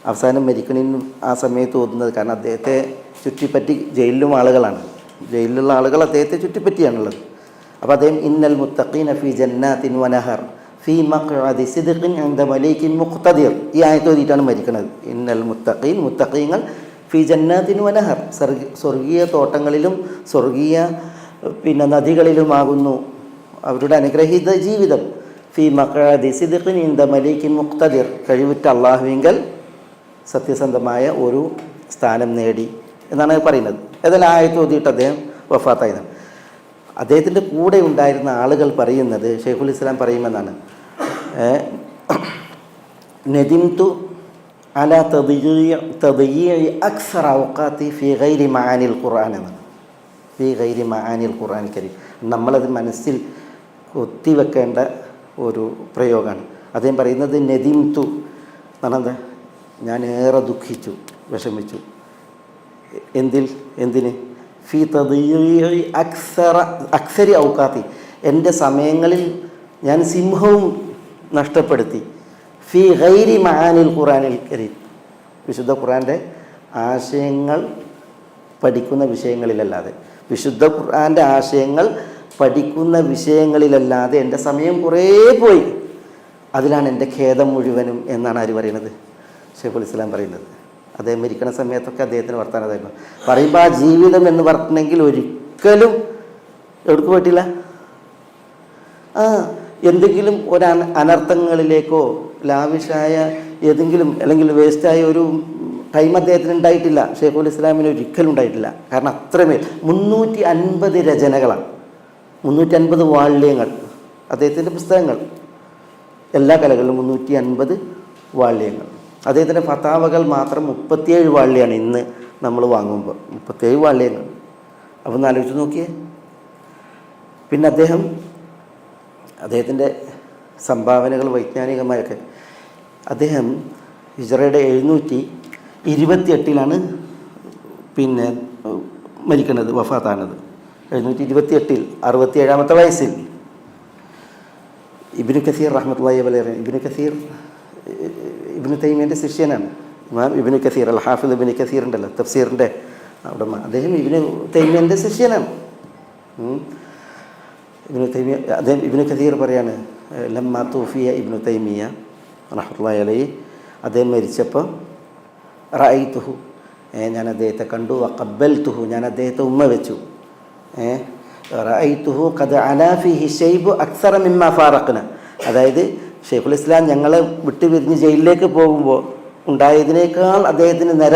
അവസാനം മരിക്കണിന് ആ സമയത്ത് ഓതുന്നത്. കാരണം അദ്ദേഹത്തെ ചുറ്റിപ്പറ്റി ജയിലിലും ആളുകളാണ്, ജയിലിലുള്ള ആളുകൾ അദ്ദേഹത്തെ ചുറ്റിപ്പറ്റിയാണുള്ളത്. അപ്പോൾ അദ്ദേഹം ഇന്നൽ മുത്തഖീന ഫീ ജന്നാത്തിൻ വനഹർ ഫീ മഖ്അദി സിദ്ഖിൻ ഇൻദ മലീകിൻ മുഖ്തദിർ, ഈ ആയത്ത് ഓതിയിട്ടാണ് മരിക്കുന്നത്. ഇന്നൽ മുത്തഖീങ്ങൾ ഫീ ജന്നാത്തിൻ വനഹർ, സ്വർഗീയ തോട്ടങ്ങളിലും സ്വർഗീയ നദികളിലുമാകുന്നു അവരുടെ അനുഗ്രഹീത ജീവിതം. ഫീ മഖ്അദി സിദ്ഖിൻ ഇൻദ മലീകിൻ മുഖ്തദിർ, കഴിവുറ്റ അള്ളാഹുവിങ്കൽ സത്യസന്ധമായ ഒരു സ്ഥാനം നേടി എന്നാണ് പറയുന്നത്. ഏതായാലും ആയത്ത് ഓതിയിട്ട് അദ്ദേഹം വഫാത്തായതാണ്. അദ്ദേഹത്തിൻ്റെ കൂടെ ഉണ്ടായിരുന്ന ആളുകൾ പറയുന്നത്, ഷെയ്ഖുൽ ഇസ്ലാം പറയുമെന്നാണ്, നദിംതു അലാ തദ്യീഇ അക്സറ ഔഖാതി ഫീ ഗൈരി മആനിൽ ഖുർആൻ എന്നാണ്. ഫീ ഗൈരി മആനിൽ ഖുർആൻ കരീം, നമ്മളത് മനസ്സിൽ കൊത്തിവെക്കേണ്ട ഒരു പ്രയോഗമാണ്. അദ്ദേഹം പറയുന്നത് നദിംതു എന്നാണെന്താ, ഞാൻ ഏറെ ദുഃഖിച്ചു, വിഷമിച്ചു. എന്തിന്? ഫീ തദ്യീഇ അക്സരി ഔഖാത്തി, എൻ്റെ സമയങ്ങളിൽ ഞാൻ സിംഹവും നഷ്ടപ്പെടുത്തി. ഫീ ഗൈരി മആനിൽ ഖുർആനിൽ കരീം, വിശുദ്ധ ഖുർആൻ്റെ ആശയങ്ങൾ പഠിക്കുന്ന വിഷയങ്ങളിലല്ലാതെ, വിശുദ്ധ ഖുർആൻ്റെ ആശയങ്ങൾ പഠിക്കുന്ന വിഷയങ്ങളിലല്ലാതെ എൻ്റെ സമയം കുറേ പോയി. അതിലാണ് എൻ്റെ ഖേദം മുഴുവനും എന്നാണ് ആര് പറയുന്നത്? ഷെയ്ഖുൽ ഇസ്ലാം പറയുന്നത്. അദ്ദേഹം മരിക്കുന്ന സമയത്തൊക്കെ അദ്ദേഹത്തിന് വർത്താനതായിരുന്നു. പറയുമ്പോൾ ആ ജീവിതം എന്ന് പറഞ്ഞെങ്കിൽ ഒരിക്കലും എവിടേക്ക് പോയിട്ടില്ല. എന്തെങ്കിലും ഒരു അനർത്ഥങ്ങളിലേക്കോ ലാവിഷായ ഏതെങ്കിലും അല്ലെങ്കിൽ വേസ്റ്റായ ഒരു ടൈം അദ്ദേഹത്തിന് ഉണ്ടായിട്ടില്ല. ഷെയ്ഖുൽ ഇസ്ലാമിന് ഒരിക്കലും ഉണ്ടായിട്ടില്ല. കാരണം അത്രമേൽ 350 രചനകളാണ്, 350 വാള്യങ്ങൾ അദ്ദേഹത്തിൻ്റെ പുസ്തകങ്ങൾ, എല്ലാ കലകളിലും 350 വാള്യങ്ങൾ. അദ്ദേഹത്തിൻ്റെ ഫതാവകൾ മാത്രം 37 വാള്യമാണ് ഇന്ന് നമ്മൾ വാങ്ങുമ്പോൾ, 37 വാള്യങ്ങൾ. അപ്പോൾ ഒന്ന് ആലോചിച്ച് നോക്കിയേ. പിന്നെ അദ്ദേഹത്തിൻ്റെ സംഭാവനകൾ വൈജ്ഞാനികമായൊക്കെ, അദ്ദേഹം ഹിജ്റയുടെ 728 പിന്നെ മരിക്കുന്നത്, വഫാത്താണത് 728, 67-ാമത്തെ വയസ്സിൽ. ഇബ്നു കസീർ റഹ്മത്തുള്ളാഹി അലൈഹി, ഇബ്നു തൈമിയൻ്റെ ശിഷ്യനാണ്. ഇമാം ഇബ്നു കസീർ, അൽ ഹാഫിദ് ഇബ്നു കസീർ ഉണ്ടല്ലോ തഫ്സീറിൻ്റെ അവിടെ, അദ്ദേഹം ഇബ്നു തൈമിയൻ്റെ ശിഷ്യനാണ്. ഇബ്നു കസീർ പറയാണ്, ലമ്മ തൂഫിയ ഇബ്നു തൈമിയ റഹ്മത്തുള്ളാഹി അലൈഹി, അദ്ദേഹം മരിച്ചപ്പോൾ റഅയ്തുഹു, ഞാൻ അദ്ദേഹത്തെ കണ്ടു, വഖബ്ബൽതുഹു, ഞാൻ അദ്ദേഹത്തെ ഉമ്മ വെച്ചു. റഅയ്തുഹു ഖദ് അലാ ഫീഹി ശൈബു അക്സറ മിമ്മാ ഫാറഖ്ന, അതായത് ഷെയ്ഖുൽ ഇസ്ലാം ഞങ്ങളെ വിട്ട് പിരിഞ്ഞ് ജയിലിലേക്ക് പോകുമ്പോൾ ഉണ്ടായതിനേക്കാൾ അദ്ദേഹത്തിന് നിര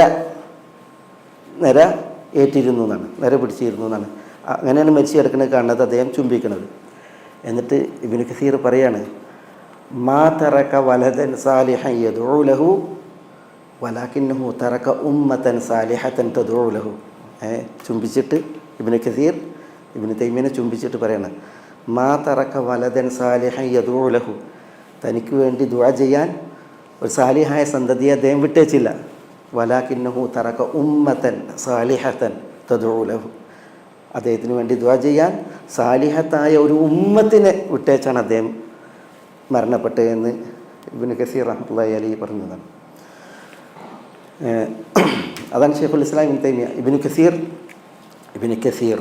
ഏറ്റിരുന്നു എന്നാണ്, നിര പിടിച്ചിരുന്നു എന്നാണ്. അങ്ങനെയാണ് മരിച്ചു കിടക്കുന്നത് കാണുന്നത്, അദ്ദേഹം ചുംബിക്കുന്നത്. എന്നിട്ട് ഇബ്നു കസീർ പറയാണ്, മാ തറക വലദൻ സാലിഹൻ യദ്ഉ ലഹു വലാകിന്നഹു തറക ഉമ്മതൻ സാലിഹതൻ തദ്ഉ ലഹു. ചുംബിച്ചിട്ട് ഇബ്നു കസീർ ഇബ്നു തൈമിയനെ ചുംബിച്ചിട്ട് പറയണം, മാ തറക്ക വലദൻ സാലിഹൻ യദ്ഉ ലഹു, തനിക്ക് വേണ്ടി ദുആ ചെയ്യാൻ ഒരു സാലിഹായ സന്തതിയെ അദ്ദേഹം വിട്ടേച്ചില്ല. വലാകിന്നഹു തറക്ക ഉമ്മത്തൻ സാലിഹത്തൻ തദ്ഉ ലഹു, അദ്ദേഹത്തിന് വേണ്ടി ദുആ ചെയ്യാൻ സാലിഹത്തായ ഒരു ഉമ്മത്തിനെ വിട്ടേച്ചാണ് അദ്ദേഹം മരണപ്പെട്ടതെന്ന് ഇബ്നു കസീർ റഹ്മത്തുള്ളാഹി അലൈഹി പറഞ്ഞതാണ്. അതാണ് ഷെയ്ഖുൽ ഇസ്ലാം ഇബ്നു തൈമിയ. ഇബ്നു കസീർ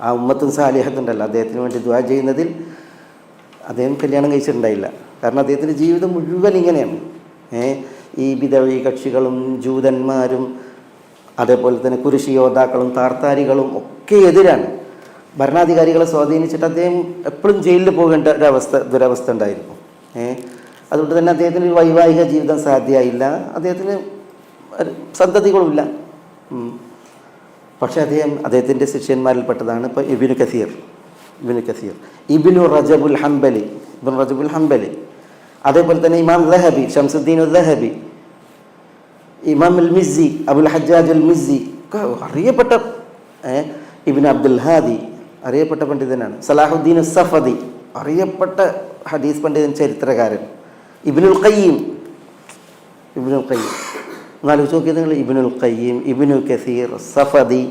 ആ ഉമ്മത്തും സാലിഹത്തുണ്ടല്ലോ, അദ്ദേഹത്തിന് വേണ്ടി ദുആ ചെയ്യുന്നതിൽ അദ്ദേഹം കല്യാണം കഴിച്ചിട്ടുണ്ടായില്ല. കാരണം അദ്ദേഹത്തിൻ്റെ ജീവിതം മുഴുവൻ ഇങ്ങനെയാണ്. ഈ ബിദഈ കക്ഷികളും ജൂതന്മാരും അതേപോലെ തന്നെ കുരിശി യോദ്ധാക്കളും താർത്താരികളും ഒക്കെ എതിരാണ്. ഭരണാധികാരികളെ സ്വാധീനിച്ചിട്ട് അദ്ദേഹം എപ്പോഴും ജയിലിൽ പോകേണ്ട ദുരവസ്ഥ ഉണ്ടായിരുന്നു. അതുകൊണ്ട് തന്നെ അദ്ദേഹത്തിന് വൈവാഹിക ജീവിതം സാധ്യമായില്ല, അദ്ദേഹത്തിന് സന്തതികളുമില്ല. പക്ഷേ അദ്ദേഹത്തിൻ്റെ ശിഷ്യന്മാരിൽപ്പെട്ടതാണ് ഇപ്പോൾ ഇബ്നു കസീർ, ഇബ്നു റജബുൽ ഹംബലി, അതേപോലെ തന്നെ ഇമാം ദഹബി, ഷംസുദ്ദീൻ ദഹബി, ഇമാം അൽ മിസ്സി, അബുൽ ഹജ്ജാജ് അൽ മിസ്സി, അറിയപ്പെട്ട ഇബ്നു അബ്ദുൽ ഹാദി അറിയപ്പെട്ട പണ്ഡിതനാണ്. സലാഹുദ്ദീൻ സഫദി അറിയപ്പെട്ട ഹദീസ് പണ്ഡിതൻ, ചരിത്രകാരൻ. ഇബ്നുൽ ഖയ്യിം എന്നാലോചിച്ച് നോക്കിയത് നിങ്ങൾ. ഇബ്നുൽ ഖയ്യിം, ഇബ്നു കസീർ, സഫദി,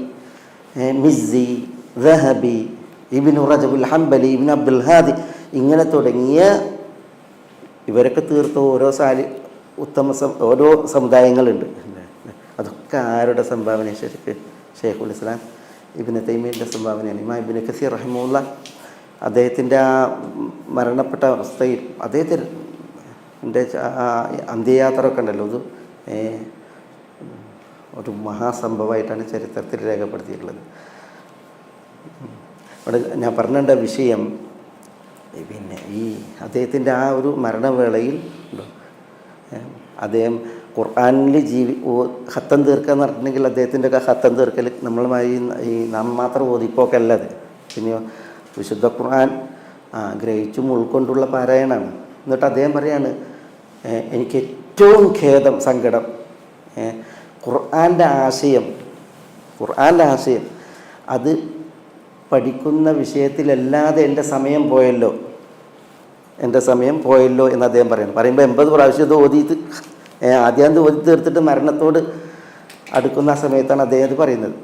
മിസ്സി, ദഹബി, ഇബ്നു റജബുൽ ഹംബലി, ഇബ്നു അബ്ദുൽ ഹാദി, ഇങ്ങനെ തുടങ്ങിയ ഇവരൊക്കെ തീർത്ത ഓരോ സമുദായങ്ങളുണ്ട്. അതൊക്കെ ആരുടെ സംഭാവന? ശരിക്ക് ഷെയ്ഖുൽ ഇസ്ലാം ഇബ്നു തൈമിയയുടെ സംഭാവനയാണ്. ഇമാം ഇബ്നു കസീർ റഹിമഹുല്ലാഹ് അദ്ദേഹത്തിൻ്റെ ആ മരണപ്പെട്ട അവസ്ഥയിൽ അദ്ദേഹത്തിൻ്റെ അന്ത്യയാത്ര ഒക്കെ ഉണ്ടല്ലോ, അത് ഒരു മഹാസംഭവമായിട്ടാണ് ചരിത്രത്തിൽ രേഖപ്പെടുത്തിയിട്ടുള്ളത്. അവിടെ ഞാൻ പറഞ്ഞ വിഷയം പിന്നെ ഈ അദ്ദേഹത്തിൻ്റെ ആ ഒരു മരണവേളയിൽ അദ്ദേഹം ഖുർആനിൽ ഖത്തം തീർക്കുക എന്ന് പറഞ്ഞിട്ടുണ്ടെങ്കിൽ അദ്ദേഹത്തിൻ്റെ ഒക്കെ ഖത്തം തീർക്കൽ നമ്മളുമായി ഈ നാം മാത്രം ഓതിപ്പോക്കെ അല്ലത്. പിന്നെയോ വിശുദ്ധ ഖുർആൻ ഗ്രഹിച്ചും ഉൾക്കൊണ്ടുള്ള പാരായണമാണ്. എന്നിട്ട് അദ്ദേഹം പറയാണ്, എനിക്ക് ഏറ്റവും സങ്കടം ഖുർആൻ്റെ ആശയം അത് പഠിക്കുന്ന വിഷയത്തിലല്ലാതെ എൻ്റെ സമയം പോയല്ലോ എന്ന് അദ്ദേഹം പറയുമ്പോൾ 80 പ്രാവശ്യം ഇത് ഓതിയിട്ട് ആദ്യം ഓതി തീർത്തിട്ട് മരണത്തോട് അടുക്കുന്ന ആ സമയത്താണ് അദ്ദേഹം ഇത് പറയുന്നത്.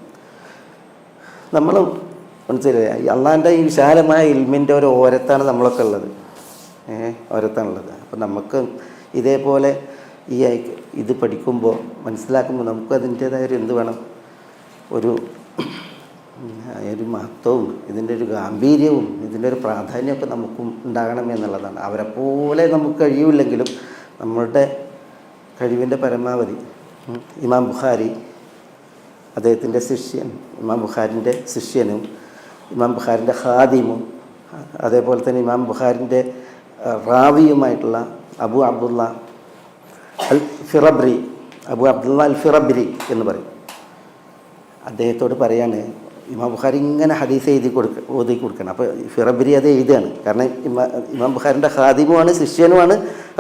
നമ്മൾ മനസ്സിലായി, അള്ളാൻ്റെ ഈ വിശാലമായ ഇൽമിൻ്റെ ഒരു ഓരത്താണ് നമ്മളൊക്കെ ഉള്ളത്, ഓരത്താണുള്ളത്. അപ്പം നമുക്ക് ഇതേപോലെ ഇത് പഠിക്കുമ്പോൾ മനസ്സിലാക്കുമ്പോൾ നമുക്ക് അതിൻ്റേതായ എന്ത് വേണം, ഒരു മഹത്വവും ഇതിൻ്റെ ഒരു ഗാംഭീര്യവും ഇതിൻ്റെ ഒരു പ്രാധാന്യമൊക്കെ നമുക്കും ഉണ്ടാകണം എന്നുള്ളതാണ്. അവരെപ്പോലെ നമുക്ക് കഴിയില്ലെങ്കിലും നമ്മളുടെ കഴിവിൻ്റെ പരമാവധി. ഇമാം ബുഖാരി അദ്ദേഹത്തിൻ്റെ ഇമാം ബുഖാരിൻ്റെ ശിഷ്യനും ഇമാം ബുഖാരിൻ്റെ ഖാദിമും അതേപോലെ തന്നെ ഇമാം ബുഖാരിൻ്റെ റാവിയുമായിട്ടുള്ള അബു അബ്ദുള്ള അൽ ഫിറബ്രി എന്ന് പറയും. അദ്ദേഹത്തോട് പറയാണ്, ഇമാം ബുഖാരി ഇങ്ങനെ ഹദീസ് ഓതി കൊടുക്കണം. അപ്പോൾ ഫിറബ്രി അത് എഴുതുകയാണ്. കാരണം ഇമാം ബുഖാരിൻ്റെ ഖാദിമുമാണ്, ശിഷ്യനുമാണ്,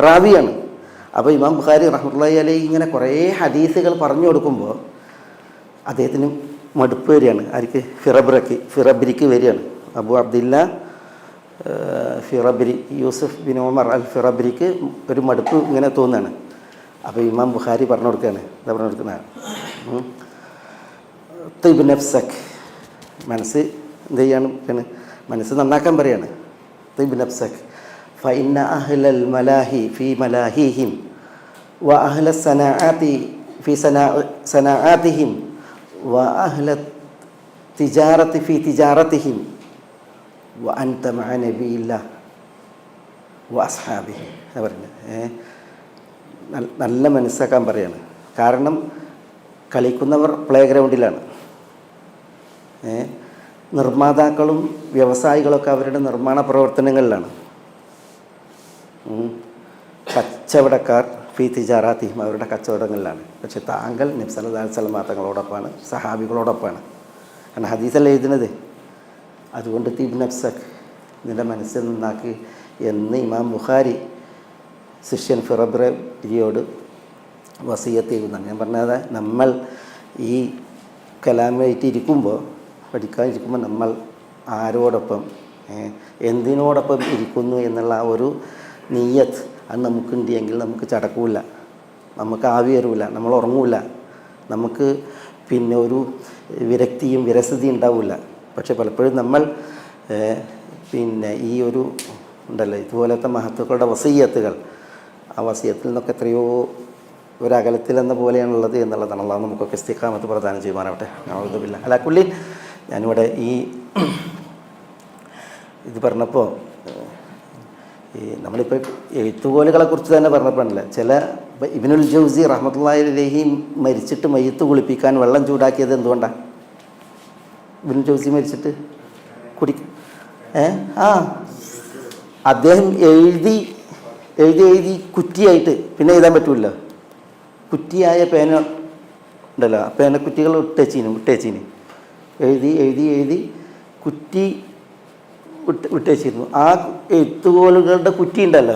റാവിയാണ്. അപ്പോൾ ഇമാം ബുഖാരി റഹ്മത്തുള്ളാഹി അലൈഹി ഇങ്ങനെ കുറേ ഹദീസുകൾ പറഞ്ഞു കൊടുക്കുമ്പോൾ അദ്ദേഹത്തിന് മടുപ്പ് വരികയാണ്. ആർക്ക്? ഫിറബ്രിക്ക് വരികയാണ്. അബു അബ്ദില്ല ഫിറബ്രി, യൂസുഫ് ബിൻ ഉമർ അൽ ഫിറബ്രിക്ക് ഒരു മടുപ്പ് ഇങ്ങനെ തോന്നുകയാണ്. അപ്പോൾ ഇമാം ബുഖാരി പറഞ്ഞു കൊടുക്കുന്നതാണ് തിബ് നഫ്സക്, മനസ്സ് എന്ത് ചെയ്യാണ്, മനസ്സ് നന്നാക്കാൻ പറയാണ്. തിബ് നഫ്സക് ഫഇന്ന അഹ്ലൽ മലാഹി ഫി മലാഹിഹിം വ അഹ്ല സനാഅതി ഫി സനാഅതിഹിം വ അഹ്ല തിജാറതി ഫി തിജാറതിഹിം വ അൻത മഅ നബിയില്ലാഹ് വ അസ്ഹാബിഹി എന്ന് പറയുന്നത്. നല്ല മനസ്സാക്കാൻ പറയാണ്. കാരണം കളിക്കുന്നവർ പ്ലേ ഗ്രൗണ്ടിലാണ്, നിർമ്മാതാക്കളും വ്യവസായികളൊക്കെ അവരുടെ നിർമ്മാണ പ്രവർത്തനങ്ങളിലാണ്, കച്ചവടക്കാർ ഫീ തിജാറാത്തിഹിം അവരുടെ കച്ചവടങ്ങളിലാണ്. പക്ഷെ താങ്കൾ നബി സല്ലല്ലാഹു അലൈഹി വസല്ലം തങ്ങളോടൊപ്പമാണ്, സഹാബികളോടൊപ്പമാണ്. കാരണം ഹദീസല്ല എഴുതുന്നത്. അതുകൊണ്ട് തിബ് നഫ്സക്, നിൻ്റെ മനസ്സിൽ നന്നാക്കി എന്ന് ഇമാം ബുഖാരി ശിഷ്യൻ ഫിറബ്രിയോട് വസിയത്ത് ചെയ്യുന്നതാണ്. ഞാൻ പറഞ്ഞത്, നമ്മൾ ഈ കലാമായിട്ട് ഇരിക്കുമ്പോൾ പഠിക്കാനിരിക്കുമ്പോൾ നമ്മൾ ആരോടൊപ്പം എന്തിനോടൊപ്പം ഇരിക്കുന്നു എന്നുള്ള ആ ഒരു നീയത്ത് അത് നമുക്കുണ്ടെങ്കിൽ നമുക്ക് ചടക്കൂല, നമുക്ക് ആവി വരില്ല, നമ്മൾ ഉറങ്ങൂല, നമുക്ക് പിന്നെ ഒരു വിരക്തിയും വിരസതയും ഉണ്ടാവില്ല. പക്ഷെ പലപ്പോഴും നമ്മൾ പിന്നെ ഈ ഒരു ഉണ്ടല്ലോ ഇതുപോലത്തെ മഹത്തുക്കളുടെ വസീയത്തുകൾ, ആ വസീയത്തിൽ നിന്നൊക്കെ എത്രയോ ഒരകലത്തിലെന്ന പോലെയാണുള്ളത് എന്നുള്ളതാണ്. അള്ളാഹു നമുക്കൊക്കെ ഇസ്തിഖാമത്ത് പ്രദാനം ചെയ്യുവാനാവട്ടെ. നഊദുബില്ലാഹ്. അലാക്കുല്ലി ഞാനിവിടെ ഈ ഇത് പറഞ്ഞപ്പോൾ നമ്മളിപ്പോൾ എഴുത്തുകോലുകളെ കുറിച്ച് തന്നെ പറഞ്ഞപ്പോഴല്ല, ചില ഇബ്നുൽ ജൗസി റഹ്മത്തുള്ളാഹി അലൈഹി മരിച്ചിട്ട് മയ്യത്ത് കുളിപ്പിക്കാൻ വെള്ളം ചൂടാക്കിയത് എന്തുകൊണ്ടാണ്? ഇബ്നുൽ ജൗസി മരിച്ചിട്ട് അദ്ദേഹം എഴുതി കുറ്റിയായിട്ട് പിന്നെ എഴുതാൻ പറ്റൂല്ലോ. കുറ്റിയായ പേന ഉണ്ടല്ലോ, ആ പേനക്കുറ്റികൾ വിട്ടേച്ചീന് എഴുതി കുറ്റി വിട്ടേച്ചിരുന്നു. ആ എഴുത്തുകോലുകളുടെ കുറ്റി ഉണ്ടല്ലോ,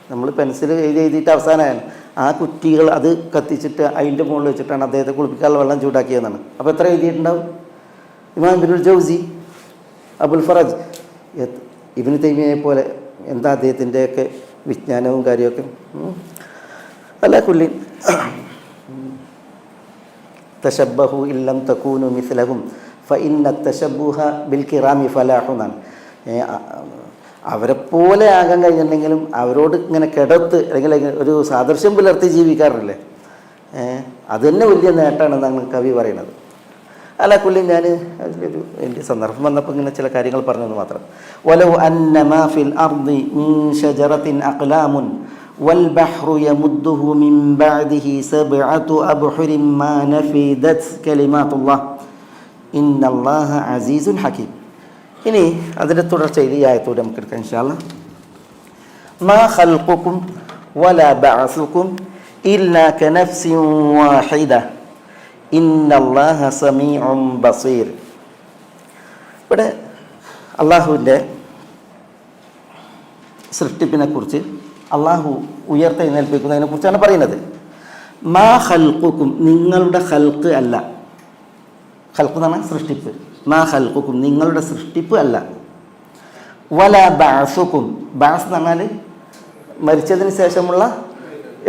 നമ്മൾ പെൻസിൽ എഴുതിയിട്ട് അവസാനമാണ് ആ കുറ്റികൾ അത് കത്തിച്ചിട്ട് അതിൻ്റെ മുകളിൽ വെച്ചിട്ടാണ് അദ്ദേഹത്തെ കുളിപ്പിക്കാനുള്ള വെള്ളം ചൂടാക്കിയതെന്നാണ്. അപ്പോൾ എത്ര എഴുതിയിട്ടുണ്ടാവും? ഇമാം ഇബ്നുൽ ജൗസി, അബുൽ ഫറജ്, ഇബ്നു തൈമിയയെ പോലെ എന്താ അദ്ദേഹത്തിൻ്റെയൊക്കെ വിജ്ഞാനവും കാര്യമൊക്കെ. അലാ കുല്ലി തശബ്ബഹു ഇല്ലം തകൂനു മിസ്ലഹും ഫഇന്ന തശബ്ബുഹ ബിൽ കിറാമി ഫലാഹു എന്നാണ്. അവരെപ്പോലെ ആകാൻ കഴിഞ്ഞിട്ടുണ്ടെങ്കിലും അവരോട് ഇങ്ങനെ കിടത്ത് അല്ലെങ്കിൽ ഒരു സാദൃശ്യം പുലർത്തി ജീവിക്കാറില്ലേ, അത് തന്നെ വലിയ നേട്ടമാണെന്നാണ് കവി പറയുന്നത്. അല്ല കുല്ലി ഞാൻ അതിലൊരു എൻ്റെ സന്ദർഭം വന്നപ്പോൾ ഇങ്ങനെ ചില കാര്യങ്ങൾ പറഞ്ഞത് മാത്രം. വലൗ അന്ന മാ ഫിൽ അർദി മിൻ ഷജറത്തിൻ അഖ്ലാമുൻ വൽ ബഹ്റു യമുദ്ദുഹു മിൻ ബഅദിഹി സബ്അതു അബ്ഹുരിൻ മാ നഫിദത് കലിമാത്തുല്ലാഹ് ഇന്നല്ലാഹ അസീസുൻ ഹകീം. ഇനി അതിൻ്റെ തുടർച്ചയിൽ ഈ ആയത്തോടെ നമുക്ക് എടുക്കാം ഇൻഷാ അല്ലാഹ്. മാ ഖൽഖുകും വലാ ബഅസുകും ഇല്ലാ കനഫ്സിൻ വാഹിദ ഇന്നല്ലാഹ സമീഉൻ ബസീർ. ഇവിടെ അള്ളാഹുവിൻ്റെ സൃഷ്ടിപ്പിനെ കുറിച്ച്, അള്ളാഹു ഉയർത്തെഴുന്നേൽപ്പിക്കുന്നതിനെ കുറിച്ചാണ് പറയുന്നത്. മാ ഖൽഖുകും നിങ്ങളുടെ ഖൽഖ് അല്ല, ഖൽഖ് എന്ന് പറഞ്ഞാൽ സൃഷ്ടിപ്പ്, മാ ഖൽഖുകും നിങ്ങളുടെ സൃഷ്ടിപ്പ് അല്ല, വലാ ബഅസുകും ബഅസ് എന്ന് പറഞ്ഞാൽ മരിച്ചതിന് ശേഷമുള്ള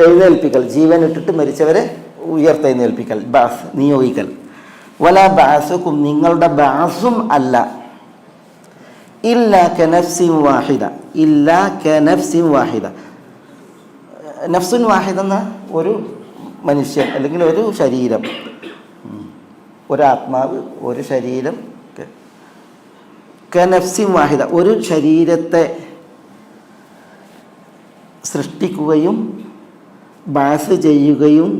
എഴുന്നേൽപ്പിക്കൽ, ജീവൻ ഇട്ടിട്ട് മരിച്ചവരെ ഉയർത്തെഴുന്നേൽപ്പിക്കൽ, ബഅസ് നിയോഗിക്കൽ. വലാ ബഅസുകും നിങ്ങളുടെ ബഅസും അല്ല, ഇല്ലാ കനഫ്സിൻ വാഹിദ ഇല്ലാ കനഫ്സിൻ വാഹിദ. നഫ്സുൻ വാഹിദ എന്ന ഒരു മനുഷ്യൻ അല്ലെങ്കിൽ ഒരു ശരീരം, ഒരാത്മാവ്, ഒരു ശരീരം, കനഫ്സിൻ വാഹിദ ഒരു ശരീരത്തെ സൃഷ്ടിക്കുകയും ബഅസ് ചെയ്യുകയും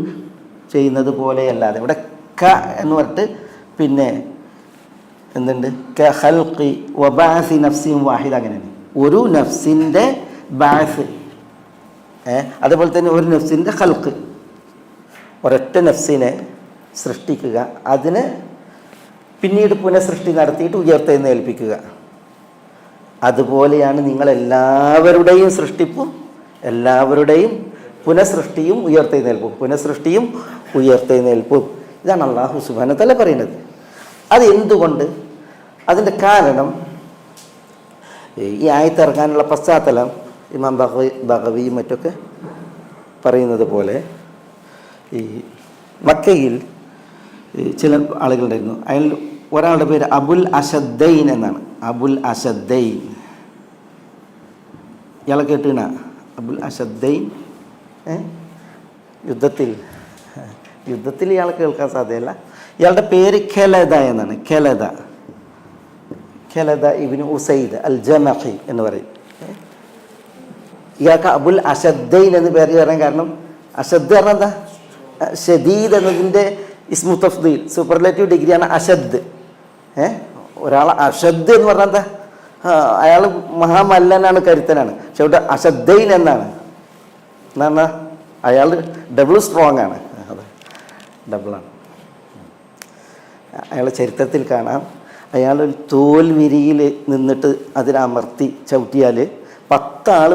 ചെയ്യുന്നത് പോലെയല്ലാതെ. ഇവിടെ ക എന്ന് പറഞ്ഞിട്ട് പിന്നെ എന്തുണ്ട്, ക ഖൽഖി വ ബഅസി നഫ്സിൻ വാഹിദ, അങ്ങനെയാണ് ഒരു നഫ്സിൻ്റെ ബഅസ്, അതുപോലെ തന്നെ ഒരു നഫ്സിൻ്റെ ഖൽഖ്, ഒരൊറ്റ നഫ്സിനെ സൃഷ്ടിക്കുക, അതിന് പിന്നീട് പുനഃസൃഷ്ടി നടത്തിയിട്ട് ഉയർത്തെഴുന്നേൽപ്പിക്കുക. അതുപോലെയാണ് നിങ്ങളെല്ലാവരുടെയും സൃഷ്ടിപ്പും എല്ലാവരുടെയും പുനഃസൃഷ്ടിയും ഉയർത്തെഴുന്നേൽപ്പും. ഇതാണ് അല്ലാഹു സുബ്ഹാനഹു വ തആല പറയുന്നത്. അത് എന്തുകൊണ്ട്? അതിൻ്റെ കാരണം ഈ ആയത്ത് ഇറങ്ങാനുള്ള പശ്ചാത്തലം ഇമാം ബഗവിയും മറ്റൊക്കെ പറയുന്നത് പോലെ ഈ മക്കയിൽ ചില ആളുകളുണ്ടായിരുന്നു. അതിൽ ഒരാളുടെ പേര് അബുൽ അശദ്ദൈൻ എന്നാണ്. അബുൽ അശദ്ദൈൻ, ഇയാളെ കേട്ടുകണ അബുൽ അശദ്ദൈൻ. യുദ്ധത്തിൽ ഇയാളെ കേൾക്കാൻ സാധ്യമല്ല. ഇയാളുടെ പേര് ഖലദ എന്നാണ്. ഖലദ ഇബ്നു ഉസൈദ് അൽ ജമഹി എന്ന് പറയും. ഇയാൾക്ക് അബുൽ അശദ്ദൈൻ എന്ന് പേര് പറയാൻ കാരണം, അശദ് പറഞ്ഞാൽ എന്താ, ഷദീദ് എന്നതിൻ്റെ ഇസ്മു തഫ്ദീൽ സൂപ്പർലേറ്റീവ് ഡിഗ്രിയാണ് അശദ്. ഒരാൾ അശദ് എന്ന് പറഞ്ഞാൽ എന്താ, അയാൾ മഹാമല്ലനാണ്, കരുത്തനാണ്. പക്ഷെ അവിടെ അശദ്ദൈൻ എന്നാണ് പറഞ്ഞാൽ അയാൾ ഡബിൾ സ്ട്രോങ് ആണ്. അതെ, ഡബിളാണ്. അയാളെ ചരിത്രത്തിൽ കാണാം, അയാൾ ഒരു തോൽ വിരിയിൽ നിന്നിട്ട് അതിനമർത്തി ചവിട്ടിയാൽ 10 ആൾ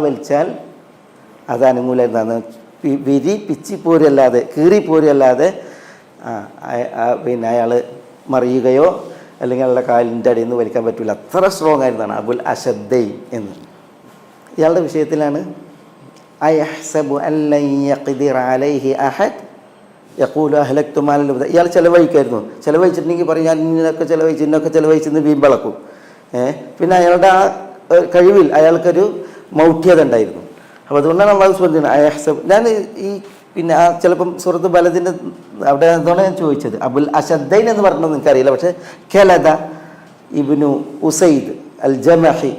വലിച്ചാൽ അത് അനുകൂലം. എന്താണ്, വിരി പിച്ചിപ്പോരല്ലാതെ കീറിപ്പോരല്ലാതെ പിന്നെ അയാൾ മറിയുകയോ അല്ലെങ്കിൽ അയാളുടെ കാലിൻ്റെ അടിയിൽ നിന്ന് വലിക്കാൻ പറ്റില്ല, അത്ര സ്ട്രോങ് ആയിരുന്നാണ് അബുൽ അശദ്ദൈൻ എന്ന്. ഇയാളുടെ വിഷയത്തിലാണ് അയഹ്സബു അല്ലൻ യഖ്ദിറ അലൈഹി അഹദ് യഖൂലു അഹ്ലക്തു മാലൻ ലുബ്ദ. ഇയാൾ ചിലവഴിക്കായിരുന്നു, ചിലവഴിച്ചിട്ടുണ്ടെങ്കിൽ പറയും ഞാൻ ഇന്നൊക്കെ ചിലവഴിച്ച് ഇന്നൊക്കെ ചിലവഴിച്ചെന്ന് വീമ്പിളക്കും. പിന്നെ അയാളുടെ ആ കഴിവിൽ അയാൾക്കൊരു മൗഢ്യത ഉണ്ടായിരുന്നു. അപ്പോൾ അതുകൊണ്ടാണ് അള്ളാഹു സുബ്ഹാനഹു അയഹ്സബ്. ഞാൻ ഈ പിന്നെ ആ ചിലപ്പം സൂറത്ത് ബലദിൻ്റെ അവിടെ എന്താണ് ഞാൻ ചോദിച്ചത്, അബുൽ അശദ്ദൈൻ എന്ന് പറഞ്ഞത് എനിക്കറിയില്ല. പക്ഷേ ഖലദ ഇബ്നു ഉസൈദ് അൽ ജമഹി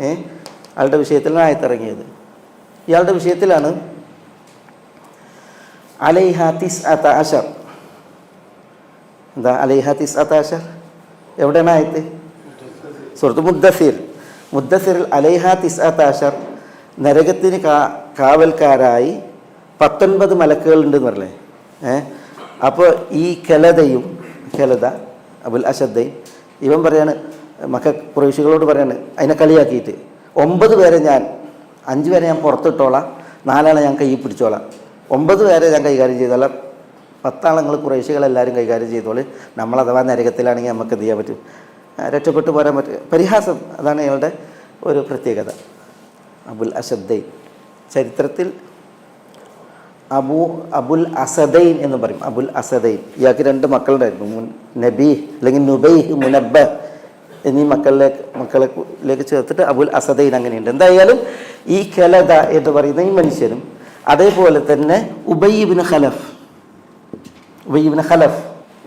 അയാളുടെ വിഷയത്തിലാണ് ആയത്തിറങ്ങിയത്. ഇയാളുടെ വിഷയത്തിലാണ് അലൈഹ തിസ്അത അശർ. എന്താ അലൈഹ തിസ്അത അശർ? എവിടെയാണ് ആയത്ത്? സൂറത്ത് മുദ്ദസിർ. മുദ്ദസിറിൽ അലൈഹ തിസ്അത അശർ, നരകത്തിന് കാവൽക്കാരായി 19 മലക്കുകളുണ്ടെന്ന് പറഞ്ഞേ. അപ്പോൾ ഈ ഖലദ അബുൽ അശദ്ദൈൻ ഇവൻ പറയാണ്, ഖുറൈശികളോട് പറയാണ് അതിനെ കളിയാക്കിയിട്ട് 9 പേരെ ഞാൻ 5 പേരെ ഞാൻ പുറത്തിട്ടോളാം, 4 ആളെ ഞാൻ കൈ പിടിച്ചോളാം, 9 പേരെ ഞാൻ കൈകാര്യം ചെയ്തോളാം, 10 ആളങ്ങൾ ഖുറൈശികളെല്ലാവരും കൈകാര്യം ചെയ്തോളൂ, നമ്മൾ അഥവാ നരകത്തിലാണെങ്കിൽ നമുക്ക് എന്ത് ചെയ്യാൻ പറ്റും, രക്ഷപ്പെട്ടു പോരാൻ പറ്റും. പരിഹാസം, അതാണ് അയാളുടെ ഒരു പ്രത്യേകത. അബുൽ അശദ്ദൈൻ ചരിത്രത്തിൽ അബുൽ അസദൈൻ എന്ന് പറയും. അബുൽ അസദൈൻ ഇയാൾക്ക് 2 മക്കളുണ്ടായിരുന്നു, നബീഹ് അല്ലെങ്കിൽ നുബൈഹ്, മുനബ്ബഹ് എന്നീ മക്കളിലേക്ക് ചേർത്തിട്ട് അബുൽ അസദൈൻ അങ്ങനെയുണ്ട്. എന്തായാലും ഈ ഖലദ എന്ന് പറയുന്ന ഈ മനുഷ്യനും അതേപോലെ തന്നെ ഉബയ്യ് ഇബ്നു ഖലഫ്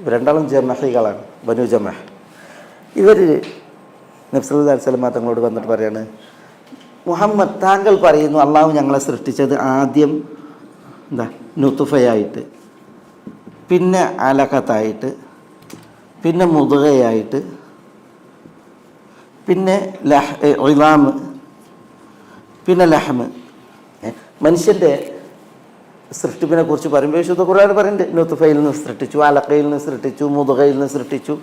ഇവർ രണ്ടാളും ജമഹികളാണ്, ബനു ജമഹ്. ഇവർ നബി സല്ലല്ലാഹു അലൈഹി വസല്ലം തങ്ങളോട് വന്നിട്ട് പറയാണ്, മുഹമ്മദ് താങ്കൾ പറയുന്നു അള്ളാഹു ഞങ്ങളെ സൃഷ്ടിച്ചത് ആദ്യം എന്താ നുതുഫയായിട്ട്, പിന്നെ അലഖത്തായിട്ട്, പിന്നെ മുദ്ഗയായിട്ട്, പിന്നെ ഇളാമ്, പിന്നെ ലഹ്മ്. മനുഷ്യൻ്റെ സൃഷ്ടിപ്പിനെ കുറിച്ച് പറയുമ്പോൾ വിശുദ്ധ ഖുർആൻ പറയുന്നുണ്ട്, നുതുഫയിൽ നിന്ന് സൃഷ്ടിച്ചു, അലഖയിൽ നിന്ന് സൃഷ്ടിച്ചു, മുദ്ഗയിൽ നിന്ന് സൃഷ്ടിച്ചു,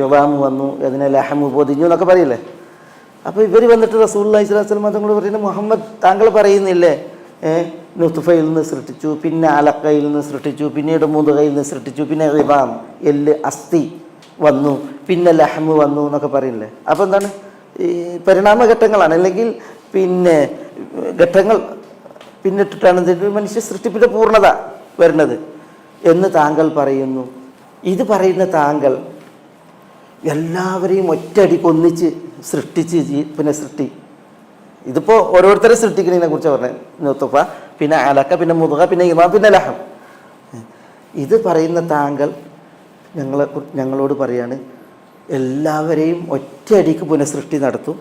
ഇളാമ് വന്നു, അതിനെ ലഹ്മ് പൊതിഞ്ഞു എന്നൊക്കെ പറയില്ലേ. അപ്പോൾ ഇവർ വന്നിട്ട് റസൂലുള്ളാഹി സ്വല്ലല്ലാഹു അലൈഹി വസല്ലം തങ്ങളോട് പറയുന്നത്, മുഹമ്മദ് താങ്കൾ പറയുന്നില്ലേ നുതുഫയിൽ നിന്ന് സൃഷ്ടിച്ചു, പിന്നെ അലഖയിൽ നിന്ന് സൃഷ്ടിച്ചു, പിന്നീട് മുദ്ഗയിൽ നിന്ന് സൃഷ്ടിച്ചു, പിന്നെ ഇളാം എല്ല് അസ്ഥി വന്നു, പിന്നെ ലഹ്മ് വന്നു എന്നൊക്കെ പറയില്ലേ. അപ്പോൾ എന്താണ് ഈ പരിണാമഘട്ടങ്ങളാണ്, അല്ലെങ്കിൽ പിന്നെ ഘട്ടങ്ങൾ പിന്നിട്ടിട്ടാണ് മനുഷ്യ സൃഷ്ടിപ്പിൻ്റെ പൂർണ്ണത വരുന്നത് എന്ന് താങ്കൾ പറയുന്നു. ഇത് പറയുന്ന താങ്കൾ എല്ലാവരെയും ഒറ്റയടിക്ക് ഒന്നിച്ച് സൃഷ്ടിച്ച് പിന്നെ സൃഷ്ടി, ഇതിപ്പോൾ ഓരോരുത്തരെ സൃഷ്ടിക്കുന്നതിനെ കുറിച്ച് പറഞ്ഞത്, നുതുഫ, പിന്നെ അലക്ക, പിന്നെ മുദ്ഗ, പിന്നെ ഇമാം, പിന്നെ ലഹം. ഇത് പറയുന്ന താങ്കൾ ഞങ്ങളോട് പറയാണ് എല്ലാവരെയും ഒറ്റയടിക്ക് പുനഃസൃഷ്ടി നടത്തും,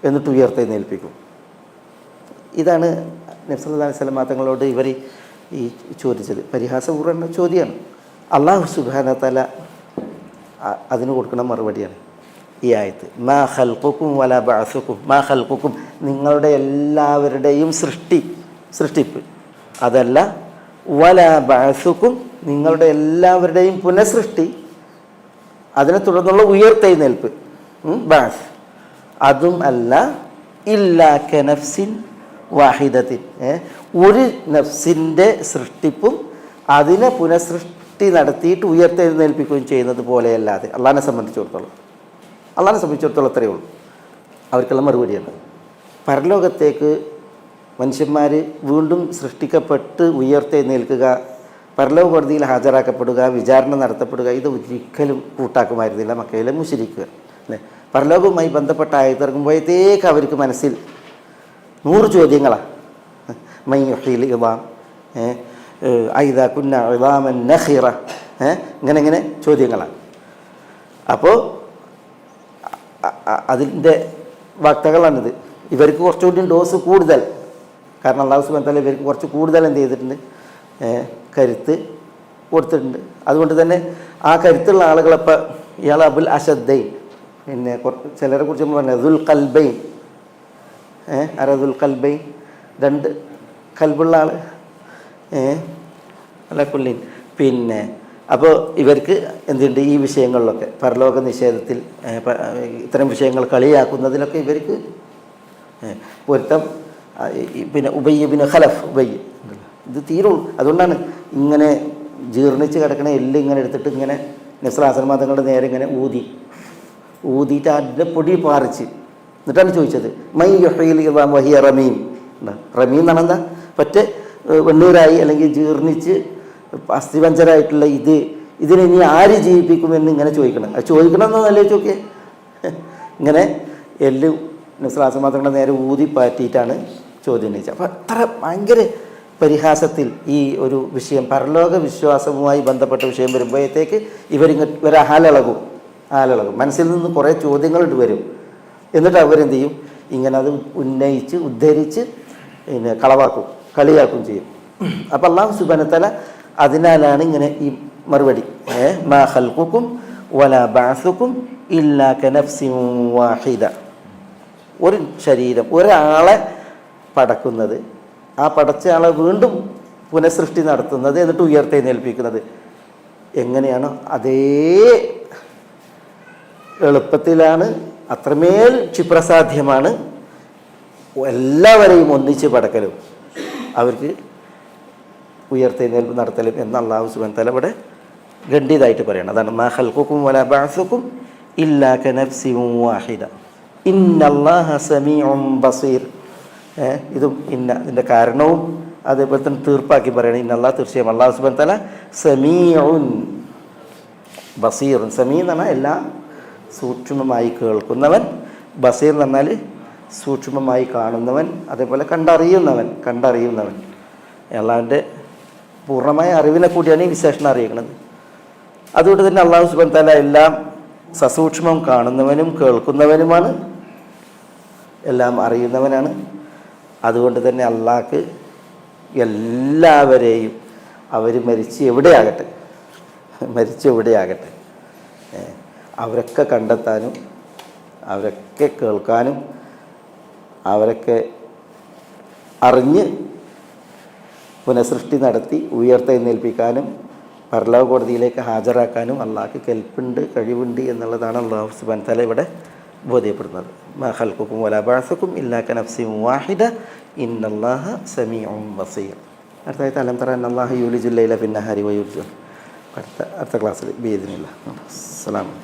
എന്നിട്ട് ഉയർത്തെഴുന്നേൽപ്പിക്കും. ഇതാണ് നബി സല്ലല്ലാഹു അലൈഹി വസല്ലം തങ്ങളോട് ഇവർ ഈ ചോദിച്ചത്. പരിഹാസപൂർവ്വം ചോദ്യമാണ്. അല്ലാഹു സുബ്ഹാനഹു വ തആല അതിന് കൊടുക്കുന്ന മറുപടിയാണ് ഈ ആയത്ത്. മാ ഖൽഖുക്കും വലാ ബഅസുക്കും, മാ ഖൽഖുക്കും നിങ്ങളുടെ എല്ലാവരുടെയും സൃഷ്ടിപ്പ് അതല്ല, വലാ ബഅസുക്കും നിങ്ങളുടെ എല്ലാവരുടെയും പുനഃസൃഷ്ടി, അതിനെ തുടർന്നുള്ള ഉയർത്തെഴുന്നേൽപ്പ് ബഅസ് അതും അല്ല, ഇല്ലാ കനഫ്സിൻ വാഹിദത്തിൻ ഒരു നഫ്സിൻ്റെ സൃഷ്ടിപ്പും അതിനെ പുനഃസൃഷ്ടി നടത്തിയിട്ട് ഉയർത്തെഴുന്നേൽപ്പിക്കുകയും ചെയ്യുന്നത് പോലെയല്ലാതെ. അള്ളാഹിനെ സംബന്ധിച്ചിടത്തോളം അത്രയേ ഉള്ളൂ. അവർക്കുള്ള മറുപടിയാണ്. പരലോകത്തേക്ക് മനുഷ്യന്മാർ വീണ്ടും സൃഷ്ടിക്കപ്പെട്ട് ഉയർത്തെഴുന്നേൽക്കുക, പരലോക കോടതിയിൽ ഹാജരാക്കപ്പെടുക, വിചാരണ നടത്തപ്പെടുക, ഇത് ഒരിക്കലും കൂട്ടാക്കുമായിരുന്നില്ല മക്കയിലെ മുശ്രിക്കുകൾ അല്ലേ. പരലോകവുമായി ബന്ധപ്പെട്ട ആയത്തിറങ്ങുമ്പോഴത്തേക്ക് അവർക്ക് മനസ്സിൽ 100 ചോദ്യങ്ങളാണ്. മൻ യുഹ്യിൽ ഇളാം, ഐദാ കുന്ന ഇളാമൻ നഖിറ, ഇങ്ങനെ ചോദ്യങ്ങളാണ്. അപ്പോൾ അതിൻ്റെ വാർത്തകളാണിത്. ഇവർക്ക് കുറച്ചുകൂടി ഡോസ് കൂടുതൽ, കാരണം അല്ലാഹു സുബ്ഹാനഹു വ തആല ഇവർക്ക് കുറച്ച് കൂടുതൽ എന്ത് ചെയ്തിട്ടുണ്ട്, കരുത്ത് കൊടുത്തിട്ടുണ്ട്. അതുകൊണ്ട് തന്നെ ആ കരുത്തുള്ള ആളുകളപ്പോൾ ഇയാൾ അബുൽ അശദ്ദൈൻ, പിന്നെ ചിലരെ കുറിച്ച് നമ്മൾ പറഞ്ഞത് ദുൽ ഖൽബൈൻ, അറദുൽ ഖൽബൈൻ 2 കൽബുള്ള ആൾ അല്ല പുള്ളിൻ. പിന്നെ അപ്പോൾ ഇവർക്ക് എന്തുണ്ട്, ഈ വിഷയങ്ങളിലൊക്കെ പരലോക നിഷേധത്തിൽ ഇത്തരം വിഷയങ്ങൾ കളിയാക്കുന്നതിലൊക്കെ ഇവർക്ക് പൊരുത്തം. പിന്നെ ഉബയ്യ് ഇബ്നു ഖലഫ്, ഉബയ്യ് ഇത് തീരുള്ളൂ. അതുകൊണ്ടാണ് ഇങ്ങനെ ജീർണിച്ച് കിടക്കണ എല്ല് ഇങ്ങനെ എടുത്തിട്ട് ഇങ്ങനെ നസ്രാസന തങ്ങളുടെ നേരെ ഇങ്ങനെ ഊതിയിട്ട് അതിൻ്റെ പൊടി പാറിച്ച് എന്നിട്ടാണ് ചോദിച്ചത് മൈ യുഹീൽ ഇളാം വഹിയ റമീം. റമീം എന്നാണ് എന്താ പറ്റേ വെണ്ണീറായി അല്ലെങ്കിൽ ജീർണിച്ച് അസ്ഥിപഞ്ചരായിട്ടുള്ള ഇതിനെ ഇനി ആര് ജീവിപ്പിക്കുമെന്ന് ഇങ്ങനെ ചോദിക്കണം. അത് ചോദിക്കണമെന്ന് ആലോചിച്ച് നോക്കിയേ. ഇങ്ങനെ എല്ല് നസ്രാസമാതങ്ങളുടെ നേരെ ഊതി പാറ്റിയിട്ടാണ് ചോദ്യം ഉന്നയിച്ചത്. അപ്പോൾ അത്ര ഭയങ്കര പരിഹാസത്തിൽ ഈ ഒരു വിഷയം പരലോക വിശ്വാസവുമായി ബന്ധപ്പെട്ട വിഷയം വരുമ്പോഴത്തേക്ക് ഇവർ ആലളകും. മനസ്സിൽ നിന്ന് കുറേ ചോദ്യങ്ങൾ വരും. എന്നിട്ട് അവരെന്ത് ചെയ്യും, ഇങ്ങനെ അത് ഉന്നയിച്ച് ഉദ്ധരിച്ച് പിന്നെ കളിയാക്കും ചെയ്യും. അപ്പം അല്ലാഹു സുബ്ഹാനഹു വ തആല അതിനാലാണ് ഇങ്ങനെ ഈ മറുപടി മാ ഖൽഖുകും വലാ ബഅസുകും ഇല്ലാ കനഫ്സിൻ വാഹിദ. ഒരു ശരീരം ഒരാളെ പടക്കുന്നത്, ആ പടച്ച ആളെ വീണ്ടും പുനഃസൃഷ്ടി നടത്തുന്നത്, എന്നിട്ട് ഉയർത്തെഴുന്നേൽപ്പിക്കുന്നത് എങ്ങനെയാണോ അതേ എളുപ്പത്തിലാണ്, അത്രമേൽ ക്ഷിപ്രസാധ്യമാണ് എല്ലാവരെയും ഒന്നിച്ച് പടക്കലും അവർക്ക് ഉയർത്തെഴുന്നേൽപ്പ് നടത്തലും എന്ന് അല്ലാഹു സുബ്ഹാനഹു വ തആല ഇവിടെ ഗണ്ഡിതായിട്ട് പറയണം. അതാണ് മാ ഖൽഖുകും വലാ ബഅസുകും ഇല്ലാ കനഫ്സിൻ വാഹിദ ഇന്നല്ലാഹ സമീഉൻ ബസീർ. ഇതും ഇതിൻ്റെ കാരണവും അതേപോലെ തന്നെ തീർപ്പാക്കി പറയണം. ഇന്നല്ലാഹ് തീർച്ചയായും അല്ലാഹു സുബ്ഹാനഹു വ തആല സമീഉൻ ബസീറുൻ. സമീ എന്ന് പറഞ്ഞാൽ എല്ലാം സൂക്ഷ്മമായി കേൾക്കുന്നവൻ, ബസീർ എന്ന് പറഞ്ഞാൽ സൂക്ഷ്മമായി കാണുന്നവൻ, അതേപോലെ കണ്ടറിയുന്നവൻ. അള്ളാഹുവിൻ്റെ പൂർണ്ണമായ അറിവിനെ കൂടിയാണ് ഈ വിശേഷണം അറിയിക്കുന്നത്. അതുകൊണ്ട് തന്നെ അല്ലാഹു സുബ്ഹാനഹു വ തആല എല്ലാം സസൂക്ഷ്മം കാണുന്നവനും കേൾക്കുന്നവനുമാണ്, എല്ലാം അറിയുന്നവനാണ്. അതുകൊണ്ട് തന്നെ അള്ളാഹ്ക്ക് എല്ലാവരെയും അവർ മരിച്ച് എവിടെയാകട്ടെ അവരൊക്കെ കണ്ടെത്താനും അവരൊക്കെ കേൾക്കാനും അവരൊക്കെ അറിഞ്ഞ് പുനഃസൃഷ്ടി നടത്തി ഉയർത്തെഴുന്നേൽപ്പിക്കാനും പരലോക കോടതിയിലേക്ക് ഹാജരാക്കാനും അള്ളാഹ്ക്ക് കെൽപ്പുണ്ട്, കഴിവുണ്ട് എന്നുള്ളതാണ് അല്ലാഹു സുബ്ഹാനഹു വ തആല ഇവിടെ ബോധ്യപ്പെടുന്നത്. മാ ഖൽഖുകും വലാ ബഅസുകും ഇല്ലാ കനഫ്സിൻ വാഹിദ ഇന്നല്ലാഹ സമീഉൻ ബസീർ. അടുത്തായിട്ട് അലം തറ അന്നല്ലാഹ യൂലിജുൽ ലൈല ഫിന്നഹാരി വയൂലിജു. അടുത്ത ക്ലാസ്സിൽ ബിഇദ്നില്ലാഹ്. അസ്സലാമു